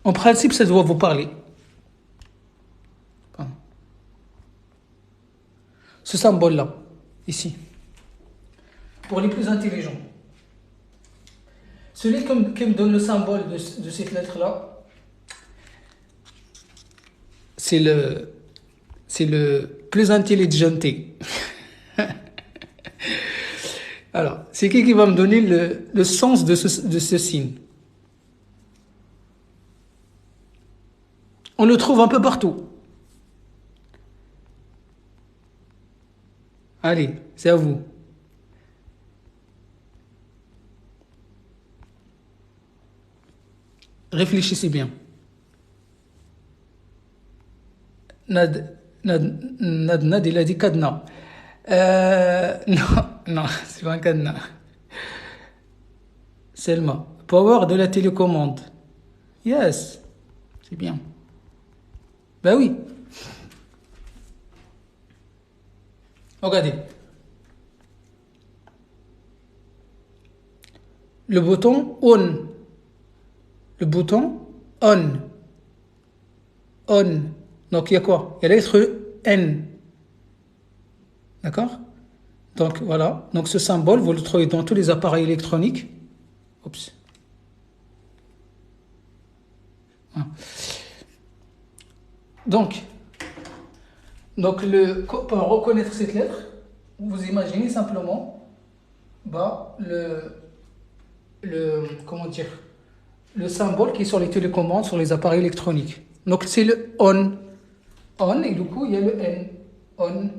En principe, ça doit vous parler. Ce symbole-là, ici. Pour les plus intelligents. Celui qui me donne le symbole de cette lettre-là, c'est le plus intelligent. Alors, c'est qui va me donner le sens de ce signe? On le trouve un peu partout. Allez, c'est à vous. Réfléchissez bien. Nad, il a dit cadenas. Non, c'est pas un cadenas. Selma. Power de la télécommande. Yes, c'est bien. Ben oui. Regardez. Le bouton on. Le bouton on. On. Donc il y a quoi? Il y a la lettre N. D'accord? Donc voilà. Donc ce symbole, vous le trouvez dans tous les appareils électroniques. Oups. Voilà. Donc pour reconnaître cette lettre, vous imaginez simplement comment dire, le symbole qui est sur les télécommandes, sur les appareils électroniques. Donc c'est le on. On, et du coup il y a le N. On.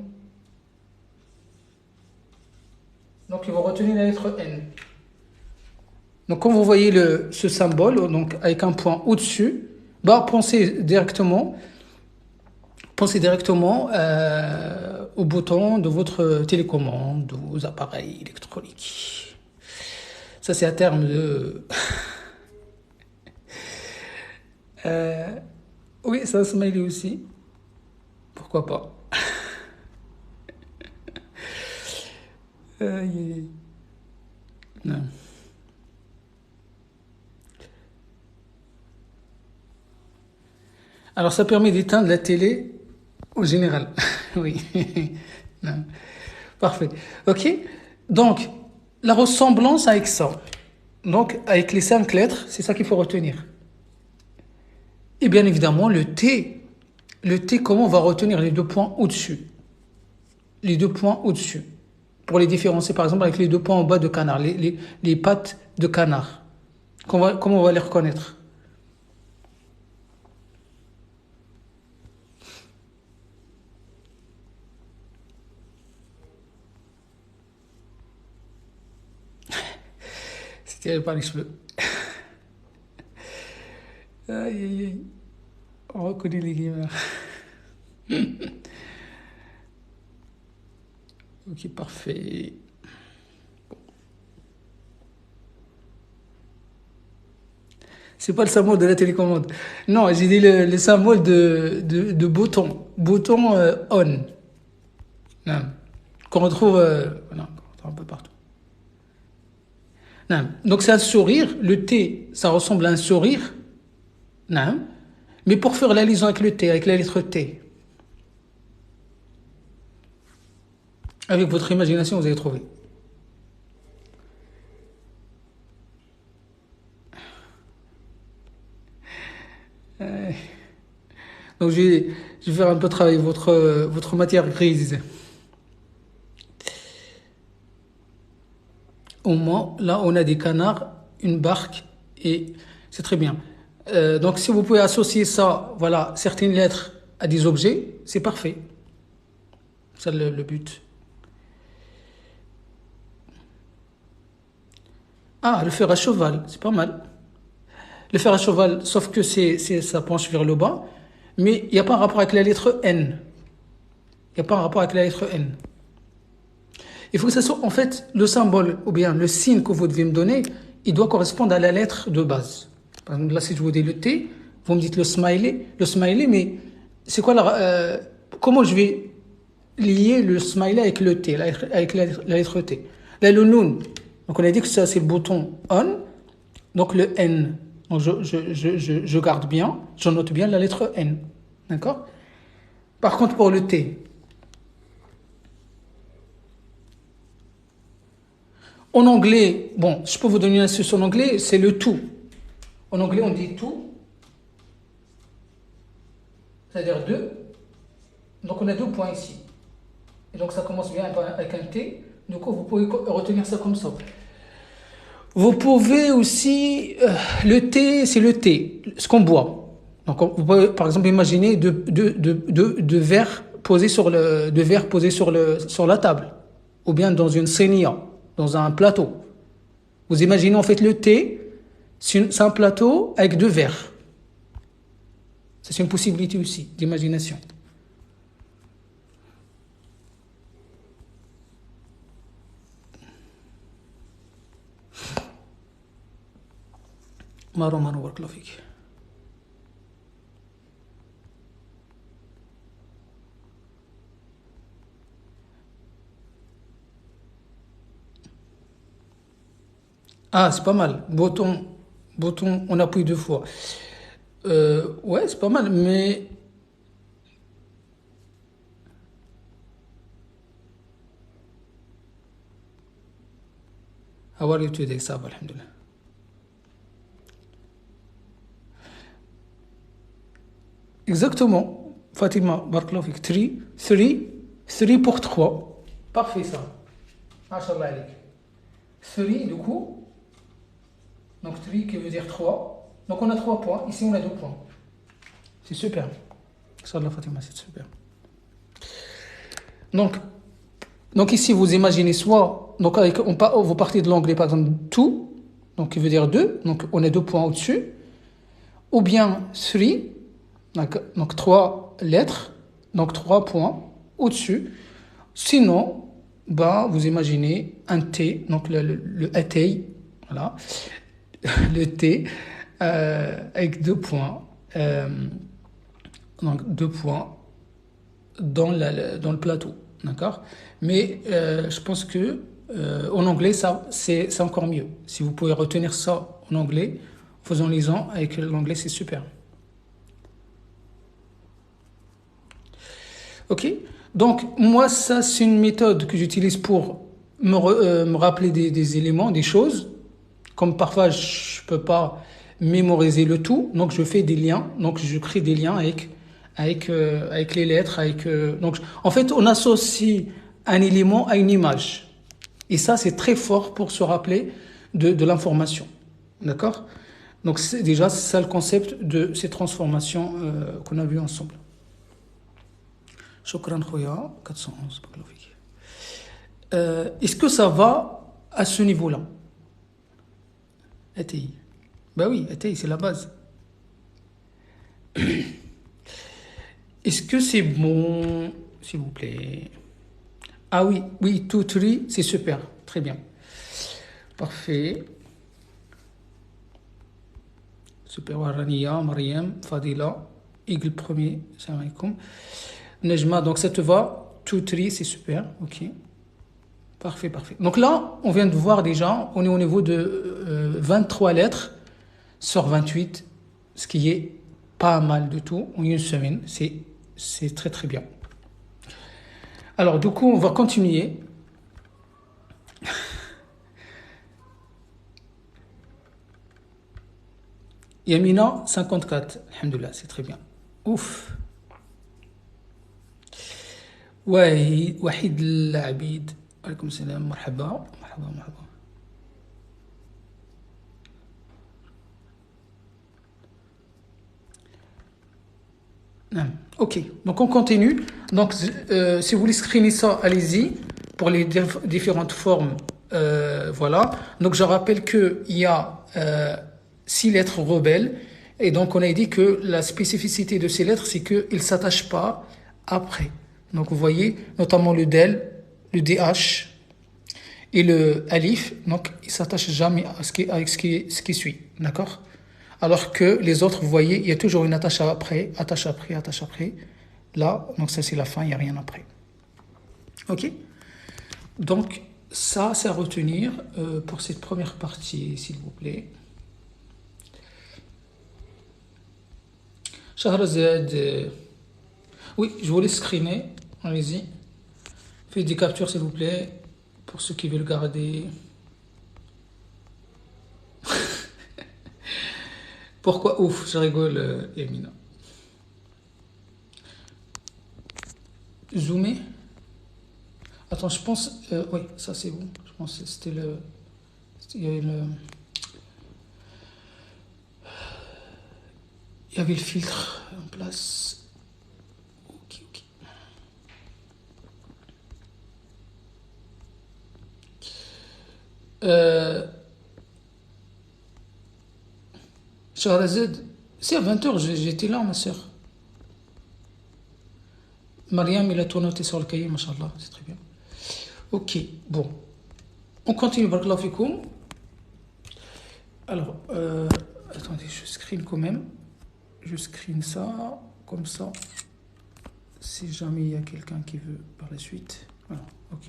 Donc il va retenir la lettre N. Donc quand vous voyez ce symbole, donc avec un point au-dessus, pensez directement au bouton de votre télécommande, de vos appareils électroniques. Ça c'est à terme de... oui, ça se mêle aussi. Pourquoi pas? Non. Alors ça permet d'éteindre la télé au général. Oui. Non. Parfait. Ok. Donc la ressemblance avec ça. Donc avec les 5 lettres, c'est ça qu'il faut retenir. Et bien évidemment le T, comment on va retenir les 2 points au-dessus? Les 2 points au-dessus. Pour les différencier par exemple avec les 2 points en bas de canard, les pattes de canard. Comment on va les reconnaître? tiré par les cheveux. Aïe, aïe, aïe. On reconnaît les gamers. Ok, parfait. C'est pas le symbole de la télécommande. Non, j'ai dit le symbole de bouton. Bouton on. Non. Qu'on retrouve, non, qu'on retrouve un peu partout. Non. Donc c'est un sourire. Le T, ça ressemble à un sourire. Non. Mais pour faire la liaison avec le T, avec la lettre T, avec votre imagination, vous allez trouver. Donc je vais faire un peu travailler votre matière grise. Au moins, là, on a des canards, une barque, et c'est très bien. Donc, si vous pouvez associer ça, voilà, certaines lettres à des objets, c'est parfait. C'est le but. Ah, le fer à cheval, c'est pas mal. Le fer à cheval, sauf que ça penche vers le bas, mais il n'y a pas un rapport avec la lettre N. Il n'y a pas un rapport avec la lettre N. Il faut que ça soit, en fait, le symbole, ou bien le signe que vous devez me donner, il doit correspondre à la lettre de base. Par exemple, là, si je vous dis le T, vous me dites le smiley, mais c'est quoi comment je vais lier le smiley avec le T, avec la lettre T? Là, le noun, donc on a dit que ça, c'est le bouton on, donc le N. Donc je garde bien, je note bien la lettre N. D'accord? Par contre, pour le T, en anglais, bon, je peux vous donner une astuce en anglais, c'est le tout. En anglais, on dit tout, c'est-à-dire deux. Donc, on a 2 points ici. Et donc, ça commence bien avec un T. Du coup, vous pouvez retenir ça comme ça. Vous pouvez aussi, le thé, c'est le thé, ce qu'on boit. Donc, vous pouvez, par exemple, imaginer deux verres posés sur la table. Ou bien dans une sénia, dans un plateau. Vous imaginez, en fait, le thé, c'est un plateau avec 2 verres. C'est une possibilité aussi d'imagination. Marou, marou, barakallahu fik. Ah, c'est pas mal. Bouton, on appuie 2 fois. Ouais, c'est pas mal, mais how are you today? Ça va, alhamdoulilah. Exactement, Fatima, barakallahu fik. 3 pour 3. Parfait, ça. Mashallah alik. 3, du coup. Donc 3 qui veut dire 3. Donc on a 3 points. Ici, on a 2 points. C'est super. Inch'Allah, Fatima, c'est super. Donc, ici, vous imaginez soit, donc vous partez de l'anglais, par exemple, two, donc qui veut dire 2, donc on a 2 points au-dessus, ou bien 3, donc 3 lettres, donc 3 points au-dessus. Sinon, bah, vous imaginez un T, donc le T, voilà, le T, avec 2 points, donc 2 points dans le plateau. D'accord? Mais je pense que en anglais, ça, c'est encore mieux. Si vous pouvez retenir ça en anglais, faisons-les-en avec l'anglais, c'est super. Ok? Donc, moi, ça, c'est une méthode que j'utilise pour me rappeler des éléments, des choses. Comme parfois, je ne peux pas mémoriser le tout, donc je fais des liens. Donc, je crée des liens avec les lettres. Donc, en fait, on associe un élément à une image. Et ça, c'est très fort pour se rappeler de l'information. D'accord? Donc, c'est ça le concept de ces transformations qu'on a vues ensemble. Shukran Khoya, 411. Est-ce que ça va à ce niveau-là? ATI. Bah oui, ATI, c'est la base. Est-ce que c'est bon, s'il vous plaît? Ah oui, oui, 2, 3, c'est super. Très bien. Parfait. Super. Warania, Mariam, Fadila, Eagle premier, salam alaikum. Nejma, donc ça te va? 2, 3, c'est super. Ok. Parfait, parfait. Donc là, on vient de voir déjà, on est au niveau de 23 lettres sur 28, ce qui est pas mal du tout en une semaine. C'est très très bien. Alors du coup, on va continuer. Yamina, 54. Alhamdoulilah, c'est très bien. Ouf. وحيد العبيد عليكم السلام مرحبا مرحبا مرحبا. Ok, donc on continue. Donc, si vous voulez screener ça, allez-y pour les différentes formes. Voilà. Donc, je rappelle qu'il y a 6 lettres rebelles. Et donc, on a dit que la spécificité de ces lettres, c'est qu'ils ne s'attachent pas après. Donc, vous voyez, notamment le del, le DH et le alif. Donc, ils ne s'attachent jamais à ce qui suit. D'accord? Alors que les autres, vous voyez, il y a toujours une attache après, attache après, attache après. Là, donc ça c'est la fin, il n'y a rien après. Ok? Donc ça, c'est à retenir pour cette première partie, s'il vous plaît. Shahrazad, oui, je vous laisse screener. Allez-y. Faites des captures, s'il vous plaît, pour ceux qui veulent garder. Pourquoi ouf, je rigole, Emina. Zoomer. Attends, je pense. Oui, ça c'est bon. Je pense que c'était le. Il y avait il y avait le filtre en place. Ok, ok. Shahrazad, c'est à 20h, j'étais là, ma soeur. Mariam, il a tout noté sur le cahier, machallah, c'est très bien. Ok, bon. On continue, barakallahu fikoum. Alors, attendez, je screen quand même. Je screen ça, comme ça. Si jamais il y a quelqu'un qui veut par la suite. Voilà, ok.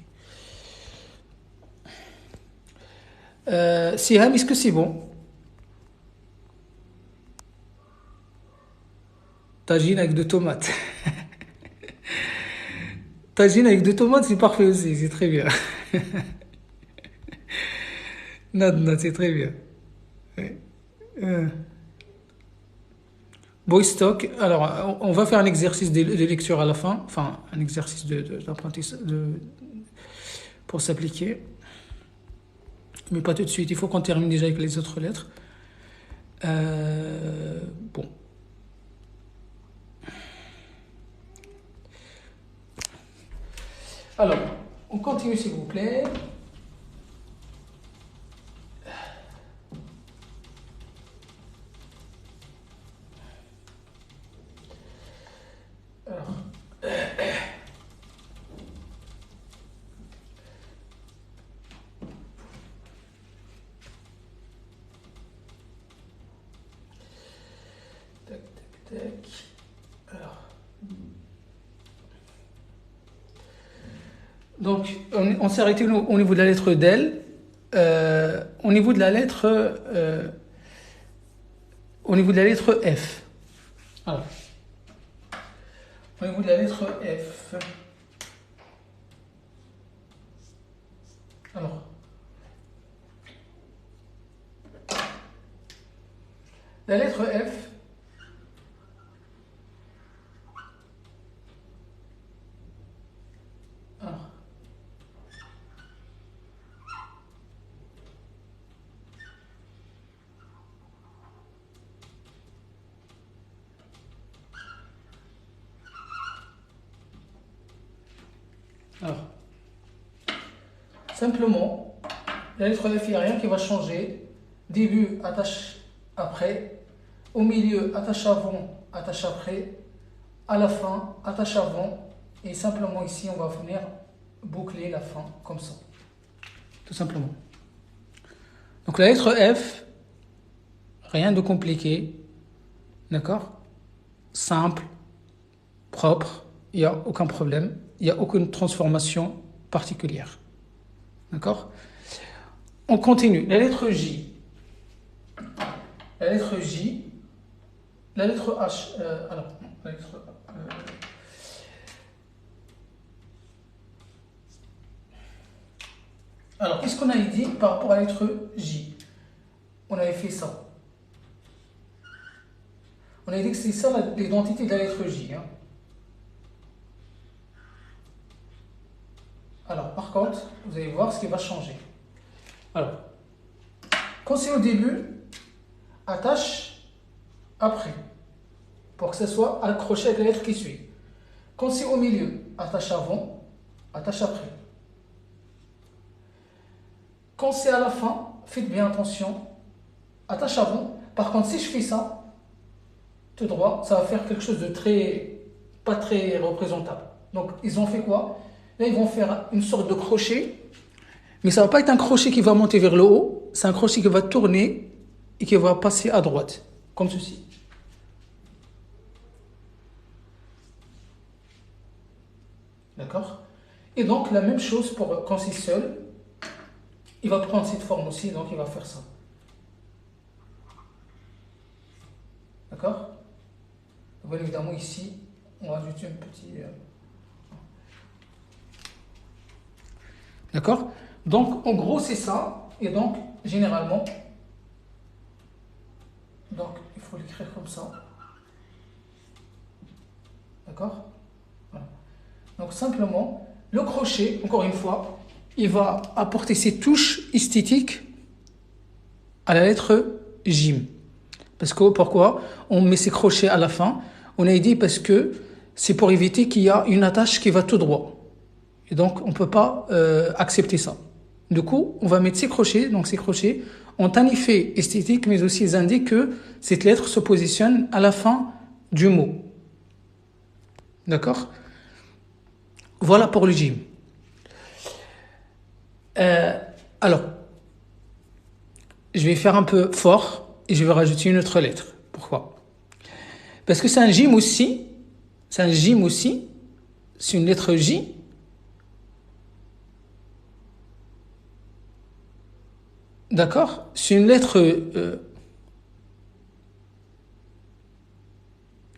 Siham, est-ce que c'est bon? Tagine avec de tomates. Tagine avec de tomates, c'est parfait aussi, c'est très bien. Non, non, c'est très bien. Ouais. Euh, Boystock, alors on va faire un exercice de lecture à la fin, enfin un exercice d'apprentissage pour s'appliquer, mais pas tout de suite, il faut qu'on termine déjà avec les autres lettres. Bon. Alors, on continue s'il vous plaît. Alors, tac, tac, tac. Alors, donc, on s'est arrêté au niveau de la lettre Del. Au niveau de la lettre, au niveau de la lettre F. Alors, au niveau de la lettre F. Alors, la lettre F. Alors, alors, simplement, la lettre F, il n'y a rien qui va changer. début, attache après, au milieu, attache avant, attache après, à la fin, attache avant, et simplement ici, on va venir boucler la fin comme ça, tout simplement. Donc la lettre F, rien de compliqué, d'accord? Simple, propre, il n'y a aucun problème, il n'y a aucune transformation particulière, d'accord? On continue, la lettre J. La lettre J, la lettre H, alors, la lettre, alors, qu'est-ce qu'on avait dit par rapport à la lettre J? On avait fait ça. On avait dit que c'est ça l'identité de la lettre J. Hein. Alors, par contre, vous allez voir ce qui va changer. Alors, quand c'est au début, attache après, pour que ça soit accroché avec la lettre qui suit. Quand c'est au milieu, attache avant, attache après. Quand c'est à la fin, faites bien attention, attache avant. Par contre, si je fais ça, tout droit, ça va faire quelque chose de pas très représentable. Donc, ils ont fait quoi? Là, ils vont faire une sorte de crochet, mais ça ne va pas être un crochet qui va monter vers le haut, c'est un crochet qui va tourner et qui va passer à droite, comme ceci. D'accord? Et donc, la même chose pour quand c'est seul, il va prendre cette forme aussi, donc il va faire ça. D'accord? Bien évidemment, ici, on va ajouter un petit... D'accord? Donc, en gros, c'est ça. Et donc, généralement, donc, il faut l'écrire comme ça. D'accord? Voilà. Donc, simplement, le crochet, encore une fois, il va apporter ses touches esthétiques à la lettre J. Parce que, pourquoi on met ces crochets à la fin? On a dit parce que c'est pour éviter qu'il y a une attache qui va tout droit. Et donc, on ne peut pas accepter ça. Du coup, on va mettre ces crochets. Donc, ces crochets ont un effet esthétique, mais aussi ils indiquent que cette lettre se positionne à la fin du mot. D'accord? Voilà pour le Jim. Alors, je vais faire un peu fort et je vais rajouter une autre lettre. Pourquoi? Parce que c'est un Jim aussi. C'est un Jim aussi. C'est une lettre J. D'accord? C'est une lettre...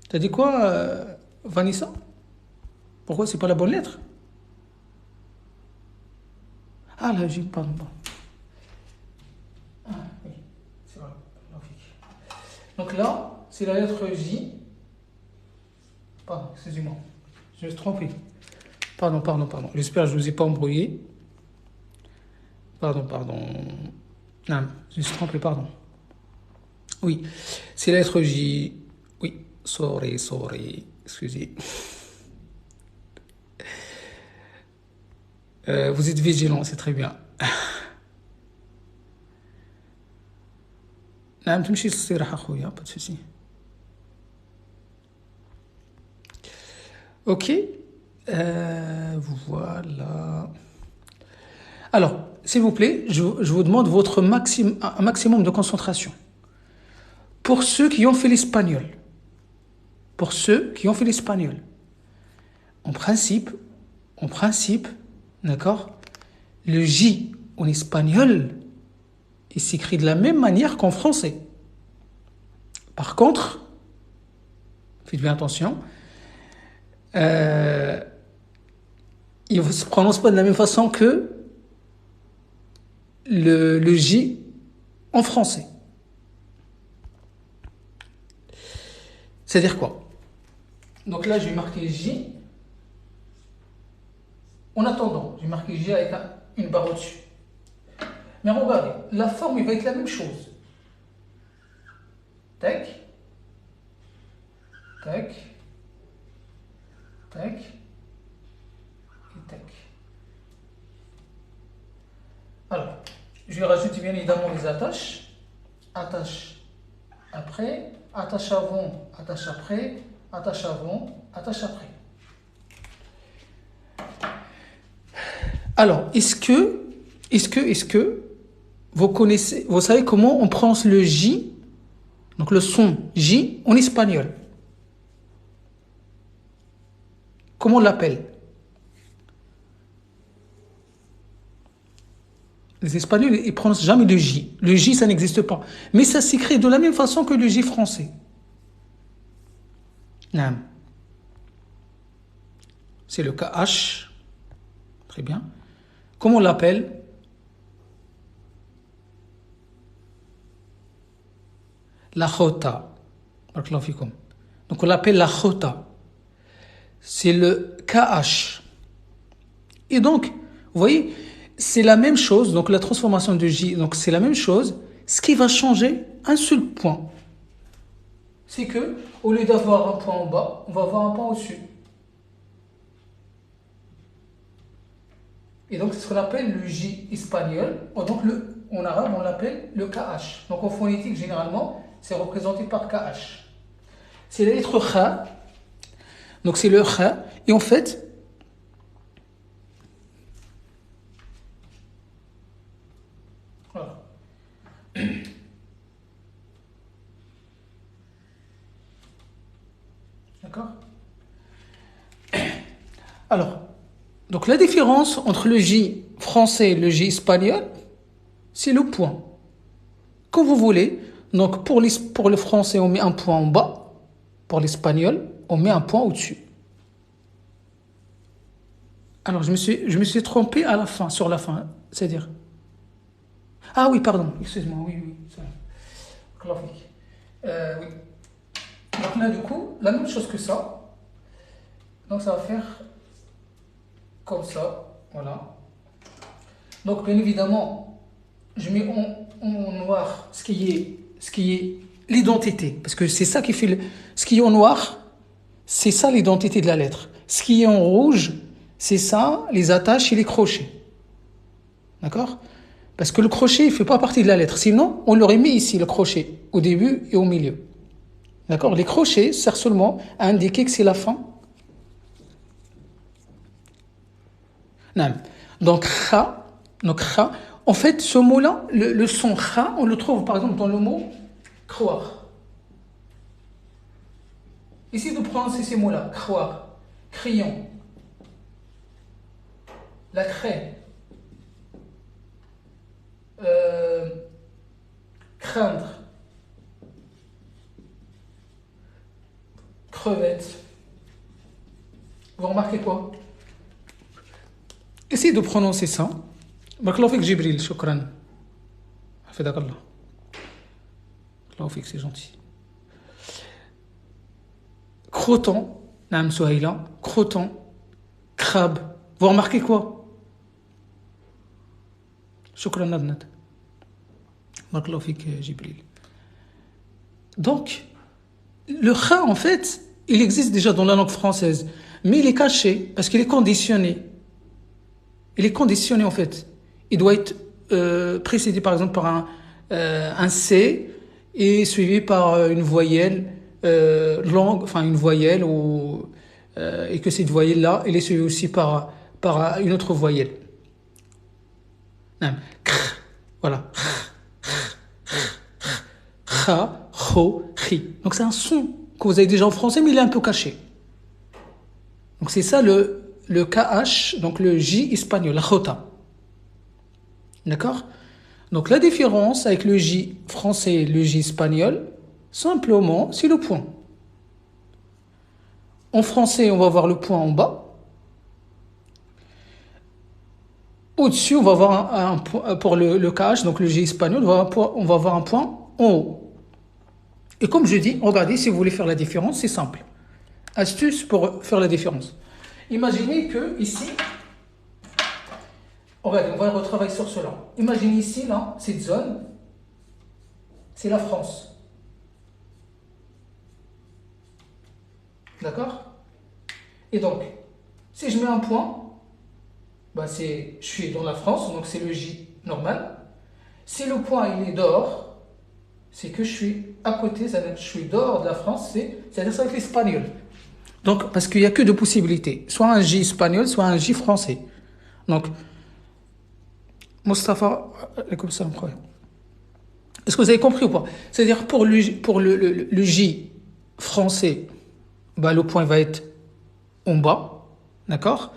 T'as dit quoi, Vanessa? Pourquoi c'est pas la bonne lettre? Ah, là, J, pardon. Ah, oui, c'est vrai. Donc là, c'est la lettre J. Pardon, excusez-moi. Je me suis trompé. Pardon. J'espère que je ne vous ai pas embrouillé. Pardon. Non, je me suis trompé, pardon. Oui, c'est la lettre J. Oui, sorry. Excusez. Vous êtes vigilant, c'est très bien. نعم تمشي للصراحة أخويا pas de souci. Ok, voilà. Alors, s'il vous plaît, je vous demande votre un maximum de concentration. Pour ceux qui ont fait l'espagnol, en principe, d'accord, le J en espagnol, il s'écrit de la même manière qu'en français. Par contre, faites bien attention, il ne se prononce pas de la même façon que le J en français. C'est-à-dire quoi? Donc là, je vais marquer J. En attendant, je vais marquer J avec une barre au-dessus. Mais regardez, la forme, il va être la même chose. Tac. Et tac. Alors, je vais rajouter bien évidemment les attaches. attache après, attache avant, attache après, attache avant, attache après. Alors, est-ce que vous connaissez, vous savez comment on prononce le J, donc le son J en espagnol? Comment on l'appelle? Les Espagnols, ils ne prononcent jamais le J. Le J, ça n'existe pas. Mais ça s'écrit de la même façon que le J français. Non. C'est le KH. Très bien. Comment on l'appelle? La jota. Donc on l'appelle la jota. C'est le KH. Et donc, vous voyez, c'est la même chose. Donc la transformation de J, donc c'est la même chose. Ce qui va changer, un seul point. C'est que, au lieu d'avoir un point en bas, on va avoir un point au-dessus. Et donc c'est ce qu'on appelle le J espagnol. Donc en arabe, on l'appelle le KH. Donc en phonétique, généralement, c'est représenté par KH. C'est la lettre Kha. Donc c'est le Kha. Et en fait, voilà. D'accord? Alors, donc la différence entre le J français et le J espagnol, c'est le point. Quand vous voulez, donc pour le français, on met un point en bas. Pour l'espagnol, on met un point au-dessus. Alors, je me suis trompé à la fin, sur la fin. C'est-à-dire... Ah oui, pardon, excuse-moi, oui. Classique. Oui. Donc là, du coup, la même chose que ça. Donc ça va faire comme ça, voilà. Donc bien évidemment, je mets en noir ce qui est l'identité, parce que c'est ça qui fait ce qui est en noir, c'est ça l'identité de la lettre. Ce qui est en rouge, c'est ça les attaches et les crochets. D'accord? Parce que le crochet, il fait pas partie de la lettre. Sinon, on l'aurait mis ici, le crochet, au début et au milieu. D'accord? Les crochets servent seulement à indiquer que c'est la fin. Non. Donc, kha, en fait, ce mot-là, le son kha, on le trouve par exemple dans le mot croire. Essayez de prononcer ces mots-là. Croire, crayon, la craie, craindre, crevette. Vous remarquez quoi? Essayez de prononcer ça. Barakallahu fik Jibril, shukran. Hafidhakallah. Barakallahu fik, c'est gentil. Croton, Naam Souhaïla, croton, crabe. Vous remarquez quoi? Shukran Abnat. Barakallahu fik Jibril. Donc, le kha, en fait, il existe déjà dans la langue française, mais il est caché parce qu'il est conditionné. Il est conditionné, en fait. Il doit être précédé, par exemple, par un C et suivi par une voyelle longue, enfin une voyelle, et que cette voyelle-là, elle est suivie aussi par une autre voyelle. Voilà. Kha, kho, khi. Donc c'est un son que vous avez déjà en français, mais il est un peu caché. Donc c'est ça le KH, donc le J espagnol, la jota. D'accord? Donc la différence avec le J français et le J espagnol, simplement, c'est le point. En français, on va avoir le point en bas. Au-dessus, on va avoir un point, pour le KH, donc le J espagnol, on va avoir un point en haut. Et comme je dis, regardez, si vous voulez faire la différence, c'est simple. Astuce pour faire la différence. Imaginez que ici, regardez, on va retravailler sur cela. Imaginez ici, là, cette zone, c'est la France. D'accord? Et donc, si je mets un point, bah je suis dans la France, donc c'est le J normal. Si le point il est dehors, c'est que je suis à côté, c'est-à-dire je suis dehors de la France, c'est-à-dire ça va être l'espagnol. Donc, parce qu'il n'y a que deux possibilités, soit un J espagnol, soit un J français. Donc, Mostafa, comme ça, incroyable. Est-ce que vous avez compris ou pas? C'est-à-dire pour le J français, bah, le point va être en bas, d'accord?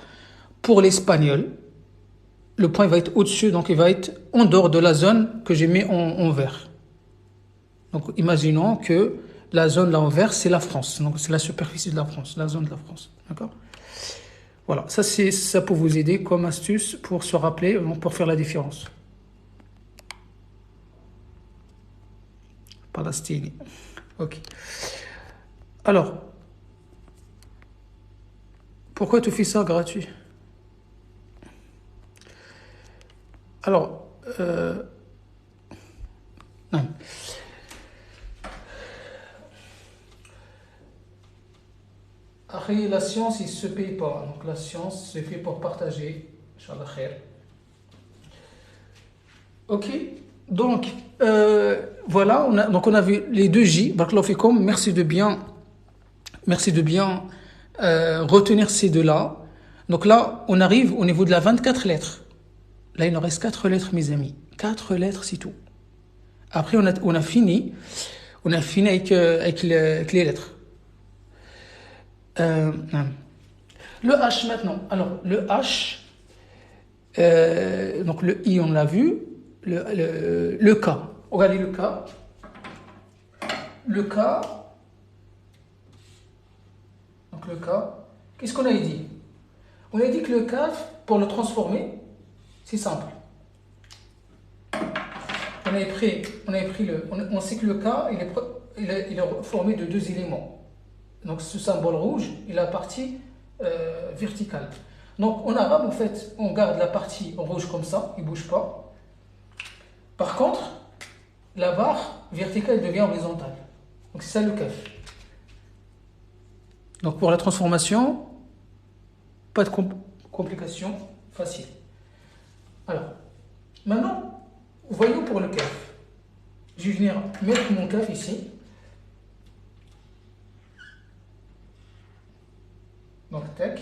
Pour l'espagnol, le point va être au-dessus, donc il va être en dehors de la zone que j'ai mis en vert. Donc imaginons que la zone là en vert, c'est la France, donc c'est la superficie de la France, la zone de la France, d'accord? Voilà, ça c'est ça pour vous aider comme astuce pour se rappeler, pour faire la différence. Palestine. Ok. Alors, pourquoi tu fais ça gratuit? Alors, non. Après, la science, il ne se paye pas. Donc, la science, c'est fait pour partager. Inch'Allah khair. Ok. Donc, voilà, on a vu les deux J. Barakallahu fikum. Merci de bien retenir ces deux-là. Donc là, on arrive au niveau de la 24 lettres. Là, il nous reste 4 lettres, mes amis. 4 lettres, c'est tout. Après, on a fini. On a fini avec les lettres. Non. Le H maintenant. Alors, le H, donc le I, on l'a vu. Le K. Regardez le K. Le K. Donc le K. Qu'est-ce qu'on a dit? On a dit que le K, pour le transformer, c'est simple. On sait que le K, il est formé de deux éléments. Donc ce symbole rouge est la partie verticale. Donc en arabe, en fait, on garde la partie rouge comme ça, il ne bouge pas. Par contre, la barre verticale devient horizontale. Donc c'est ça le kaf. Donc pour la transformation, pas de complications, facile. Alors, maintenant, voyons pour le kaf. Je vais venir mettre mon kaf ici. Donc, tac.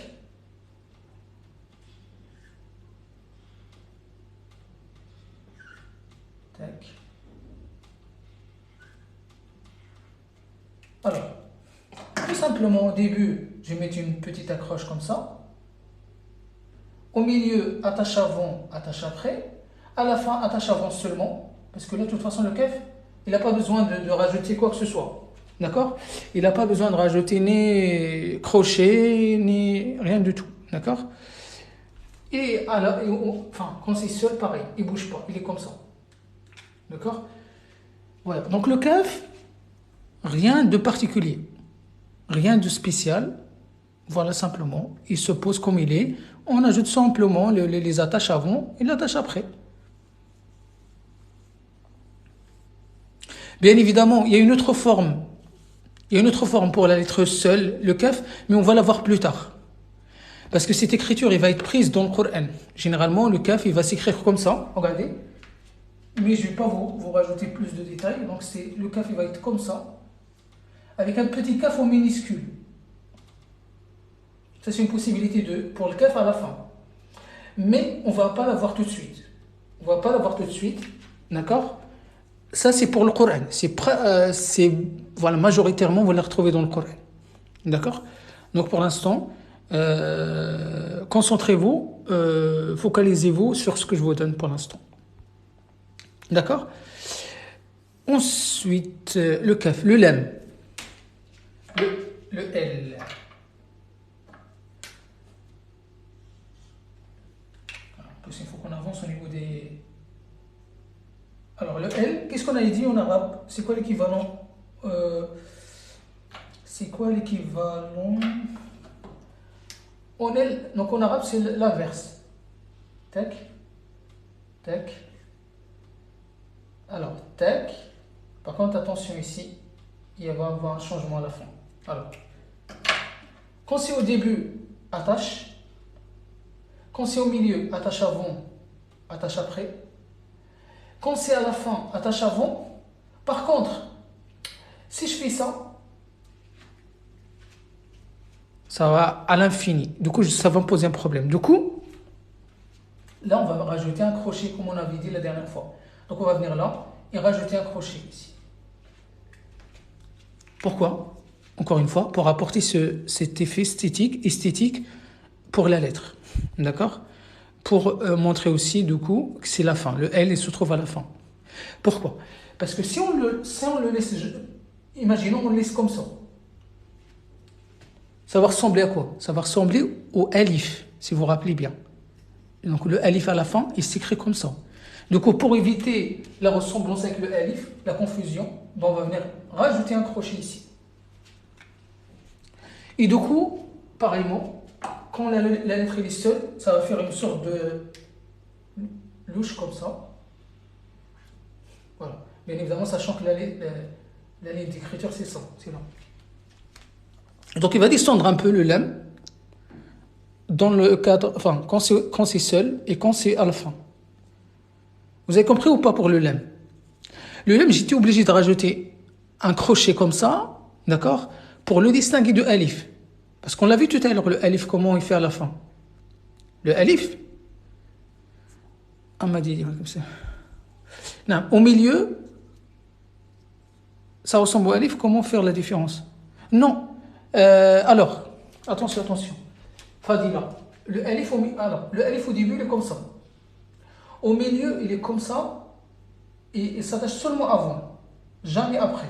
Tac. Alors, tout simplement, au début, je vais mettre une petite accroche comme ça. Au milieu, attache avant, attache après. À la fin, attache avant seulement. Parce que là, de toute façon, le kef, il n'a pas besoin de rajouter quoi que ce soit. D'accord? Il n'a pas besoin de rajouter ni crochet, ni rien du tout. D'accord? Quand c'est seul, pareil, il ne bouge pas, il est comme ça. D'accord? Voilà. Donc le kef, rien de particulier. Rien de spécial. Voilà, simplement. Il se pose comme il est. On ajoute simplement les attaches avant et l'attache après. Bien évidemment, il y a une autre forme. Il y a une autre forme pour la lettre seule, le kaf, mais on va la voir plus tard. Parce que cette écriture, elle va être prise dans le Coran. Généralement, le kaf, il va s'écrire comme ça. Regardez. Mais je ne vais pas vous rajouter plus de détails. Donc, le kaf, il va être comme ça. Avec un petit kaf en minuscule. Ça, c'est une possibilité pour le kaf à la fin. Mais on ne va pas la voir tout de suite. On ne va pas la voir tout de suite. D'accord? Ça, c'est pour le Coran. Voilà, majoritairement, vous la retrouvez dans le Coran. D'accord? Donc, pour l'instant, concentrez-vous, focalisez-vous sur ce que je vous donne pour l'instant. D'accord? Ensuite, le kaf, le lam. Le L. En plus, il faut qu'on avance au niveau des... Alors, le L, qu'est-ce qu'on a dit en arabe? C'est quoi l'équivalent? C'est quoi l'équivalent? En L, donc en arabe, c'est l'inverse. Tac. Tac. Alors, tac. Par contre, attention ici, il va y avoir un changement à la fin. Alors, quand c'est au début, attache. Quand c'est au milieu, attache avant, attache après. Quand c'est à la fin, attache avant. Par contre, si je fais ça, ça va à l'infini. Du coup, ça va me poser un problème. Du coup, là, on va rajouter un crochet comme on avait dit la dernière fois. Donc, on va venir là et rajouter un crochet ici. Pourquoi? Encore une fois, pour apporter cet effet esthétique pour la lettre. D'accord? Pour montrer aussi, du coup, que c'est la fin. Le L, il se trouve à la fin. Pourquoi? Parce que si on le laisse, imaginons, on le laisse comme ça. Ça va ressembler à quoi? Ça va ressembler au alif, si vous vous rappelez bien. Donc le alif à la fin, il s'écrit comme ça. Du coup, pour éviter la ressemblance avec le alif, la confusion, ben, on va venir rajouter un crochet ici. Et du coup, pareillement, quand la lettre est seule, ça va faire une sorte de louche comme ça. Voilà. Bien évidemment, sachant que la ligne d'écriture, c'est ça, c'est là. Donc il va descendre un peu le lam dans le cadre, enfin, quand c'est seul et quand c'est à la fin. Vous avez compris ou pas pour le lam? Le lam, j'étais obligé de rajouter un crochet comme ça, d'accord, pour le distinguer de alif. Parce qu'on l'a vu tout à l'heure, le alif, comment il fait à la fin. Le alif, on m'a dit comme ça. Non, au milieu, ça ressemble au alif, comment faire la différence? Non. Alors, attention. Fadila. Le alif au début, il est comme ça. Au milieu, il est comme ça. Et il s'attache seulement avant. Jamais après.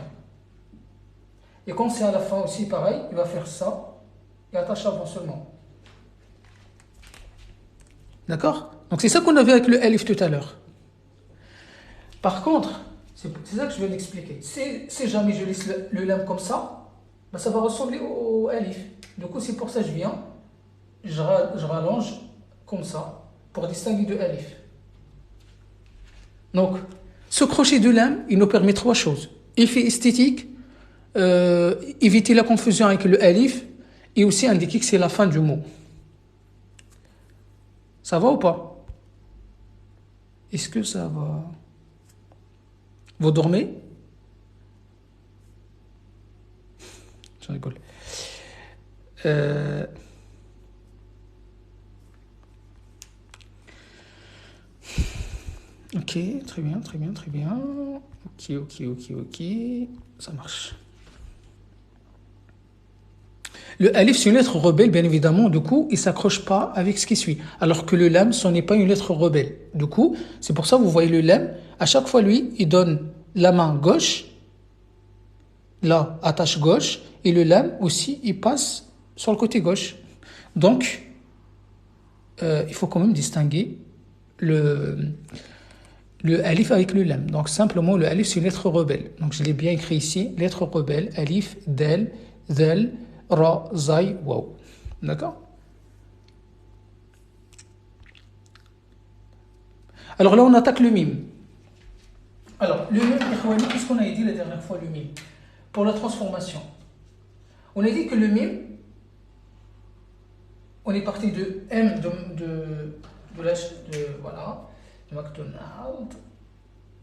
Et quand c'est à la fin aussi, pareil, il va faire ça. Et attache avant seulement. D'accord? Donc c'est ça qu'on avait avec le alif tout à l'heure. Par contre, c'est ça que je vais l'expliquer. Si jamais je laisse le lam comme ça, ben ça va ressembler au alif. Du coup, c'est pour ça que je viens. Je rallonge comme ça pour distinguer de alif. Donc, ce crochet de lame, il nous permet trois choses. Effet esthétique, éviter la confusion avec le alif et aussi indiquer que c'est la fin du mot. Ça va ou pas? Est-ce que ça va? Vous dormez? Je rigole. Ok, très bien. Ok. Ça marche. Le alif, c'est une lettre rebelle, bien évidemment. Du coup, il ne s'accroche pas avec ce qui suit. Alors que le lam, ce n'est pas une lettre rebelle. Du coup, c'est pour ça que vous voyez le lam. À chaque fois, lui, il donne la main gauche. Là, attache gauche. Et le lam aussi, il passe sur le côté gauche. Donc, il faut quand même distinguer le alif avec le lam. Donc, simplement, le alif, c'est une lettre rebelle. Donc, je l'ai bien écrit ici. Lettre rebelle. Alif, del, zel, ra, zay, waw. D'accord? Alors là, on attaque le mime. Alors, le mime, qu'est-ce qu'on a dit la dernière fois, le mime? Pour la transformation. On a dit que le mime, on est parti de M voilà, de McDonald's.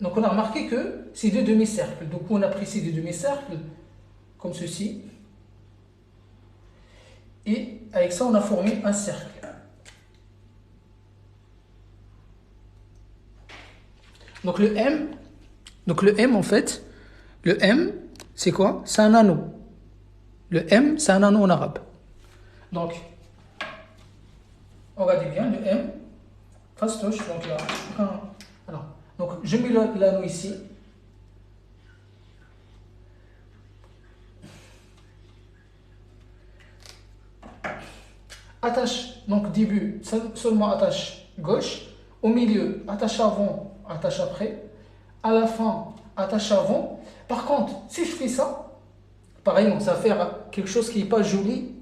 Donc, on a remarqué que c'est deux demi-cercles. Donc, on a pris ces deux demi-cercles, comme ceci. Et avec ça, on a formé un cercle. Donc le M en fait, le M, c'est quoi? C'est un anneau. Le M, c'est un anneau en arabe. Donc, regardez bien, le M, fastoche, donc là, alors, donc je mets l'anneau ici. Attache, donc début, seulement attache gauche. Au milieu, attache avant, attache après. À la fin, attache avant. Par contre, si je fais ça, pareillement, ça va faire quelque chose qui n'est pas joli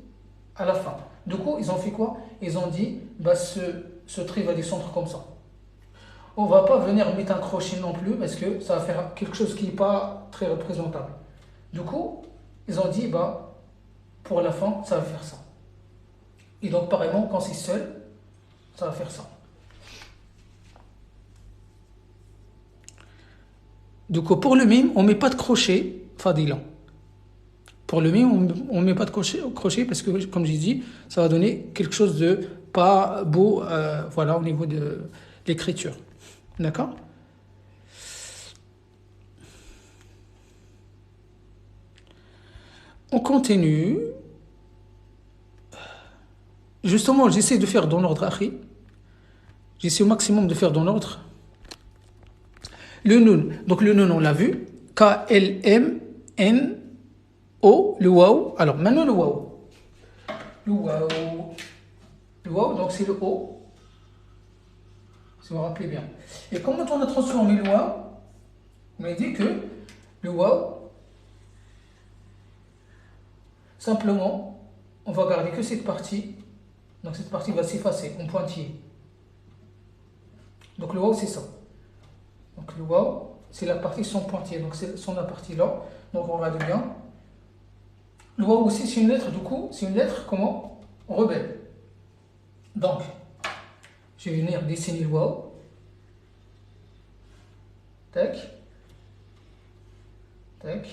à la fin. Du coup, ils ont fait quoi? Ils ont dit, bah, ce trait va descendre comme ça. On ne va pas venir mettre un crochet non plus parce que ça va faire quelque chose qui n'est pas très représentable. Du coup, ils ont dit, bah, pour la fin, ça va faire ça. Et donc, pareillement, quand c'est seul, ça va faire ça. Du coup, pour le mime, on ne met pas de crochet, Fadila. Pour le mime, on ne met pas de crochet parce que, comme j'ai dit, ça va donner quelque chose de pas beau, voilà, au niveau de l'écriture. D'accord? On continue. Justement, j'essaie de faire dans l'ordre, Akhi. J'essaie au maximum de faire dans l'ordre. Le nun. Donc le nun, on l'a vu. K-L-M-N-O, le waouh. Alors maintenant le waouh. Le waouh. Le waouh, donc c'est le O. Si vous vous rappelez bien. Et comment on a transformé le waouh? On a dit que le waouh, simplement, on va garder que cette partie. Donc cette partie va s'effacer en pointillé. Donc le waouh, c'est ça. Donc le waouh, c'est la partie sans pointillé. Donc c'est la partie là. Donc on regarde bien. Le waouh aussi, c'est une lettre, du coup, c'est une lettre comment? Rebelle. Donc, je vais venir dessiner le waouh. Tac. Tac.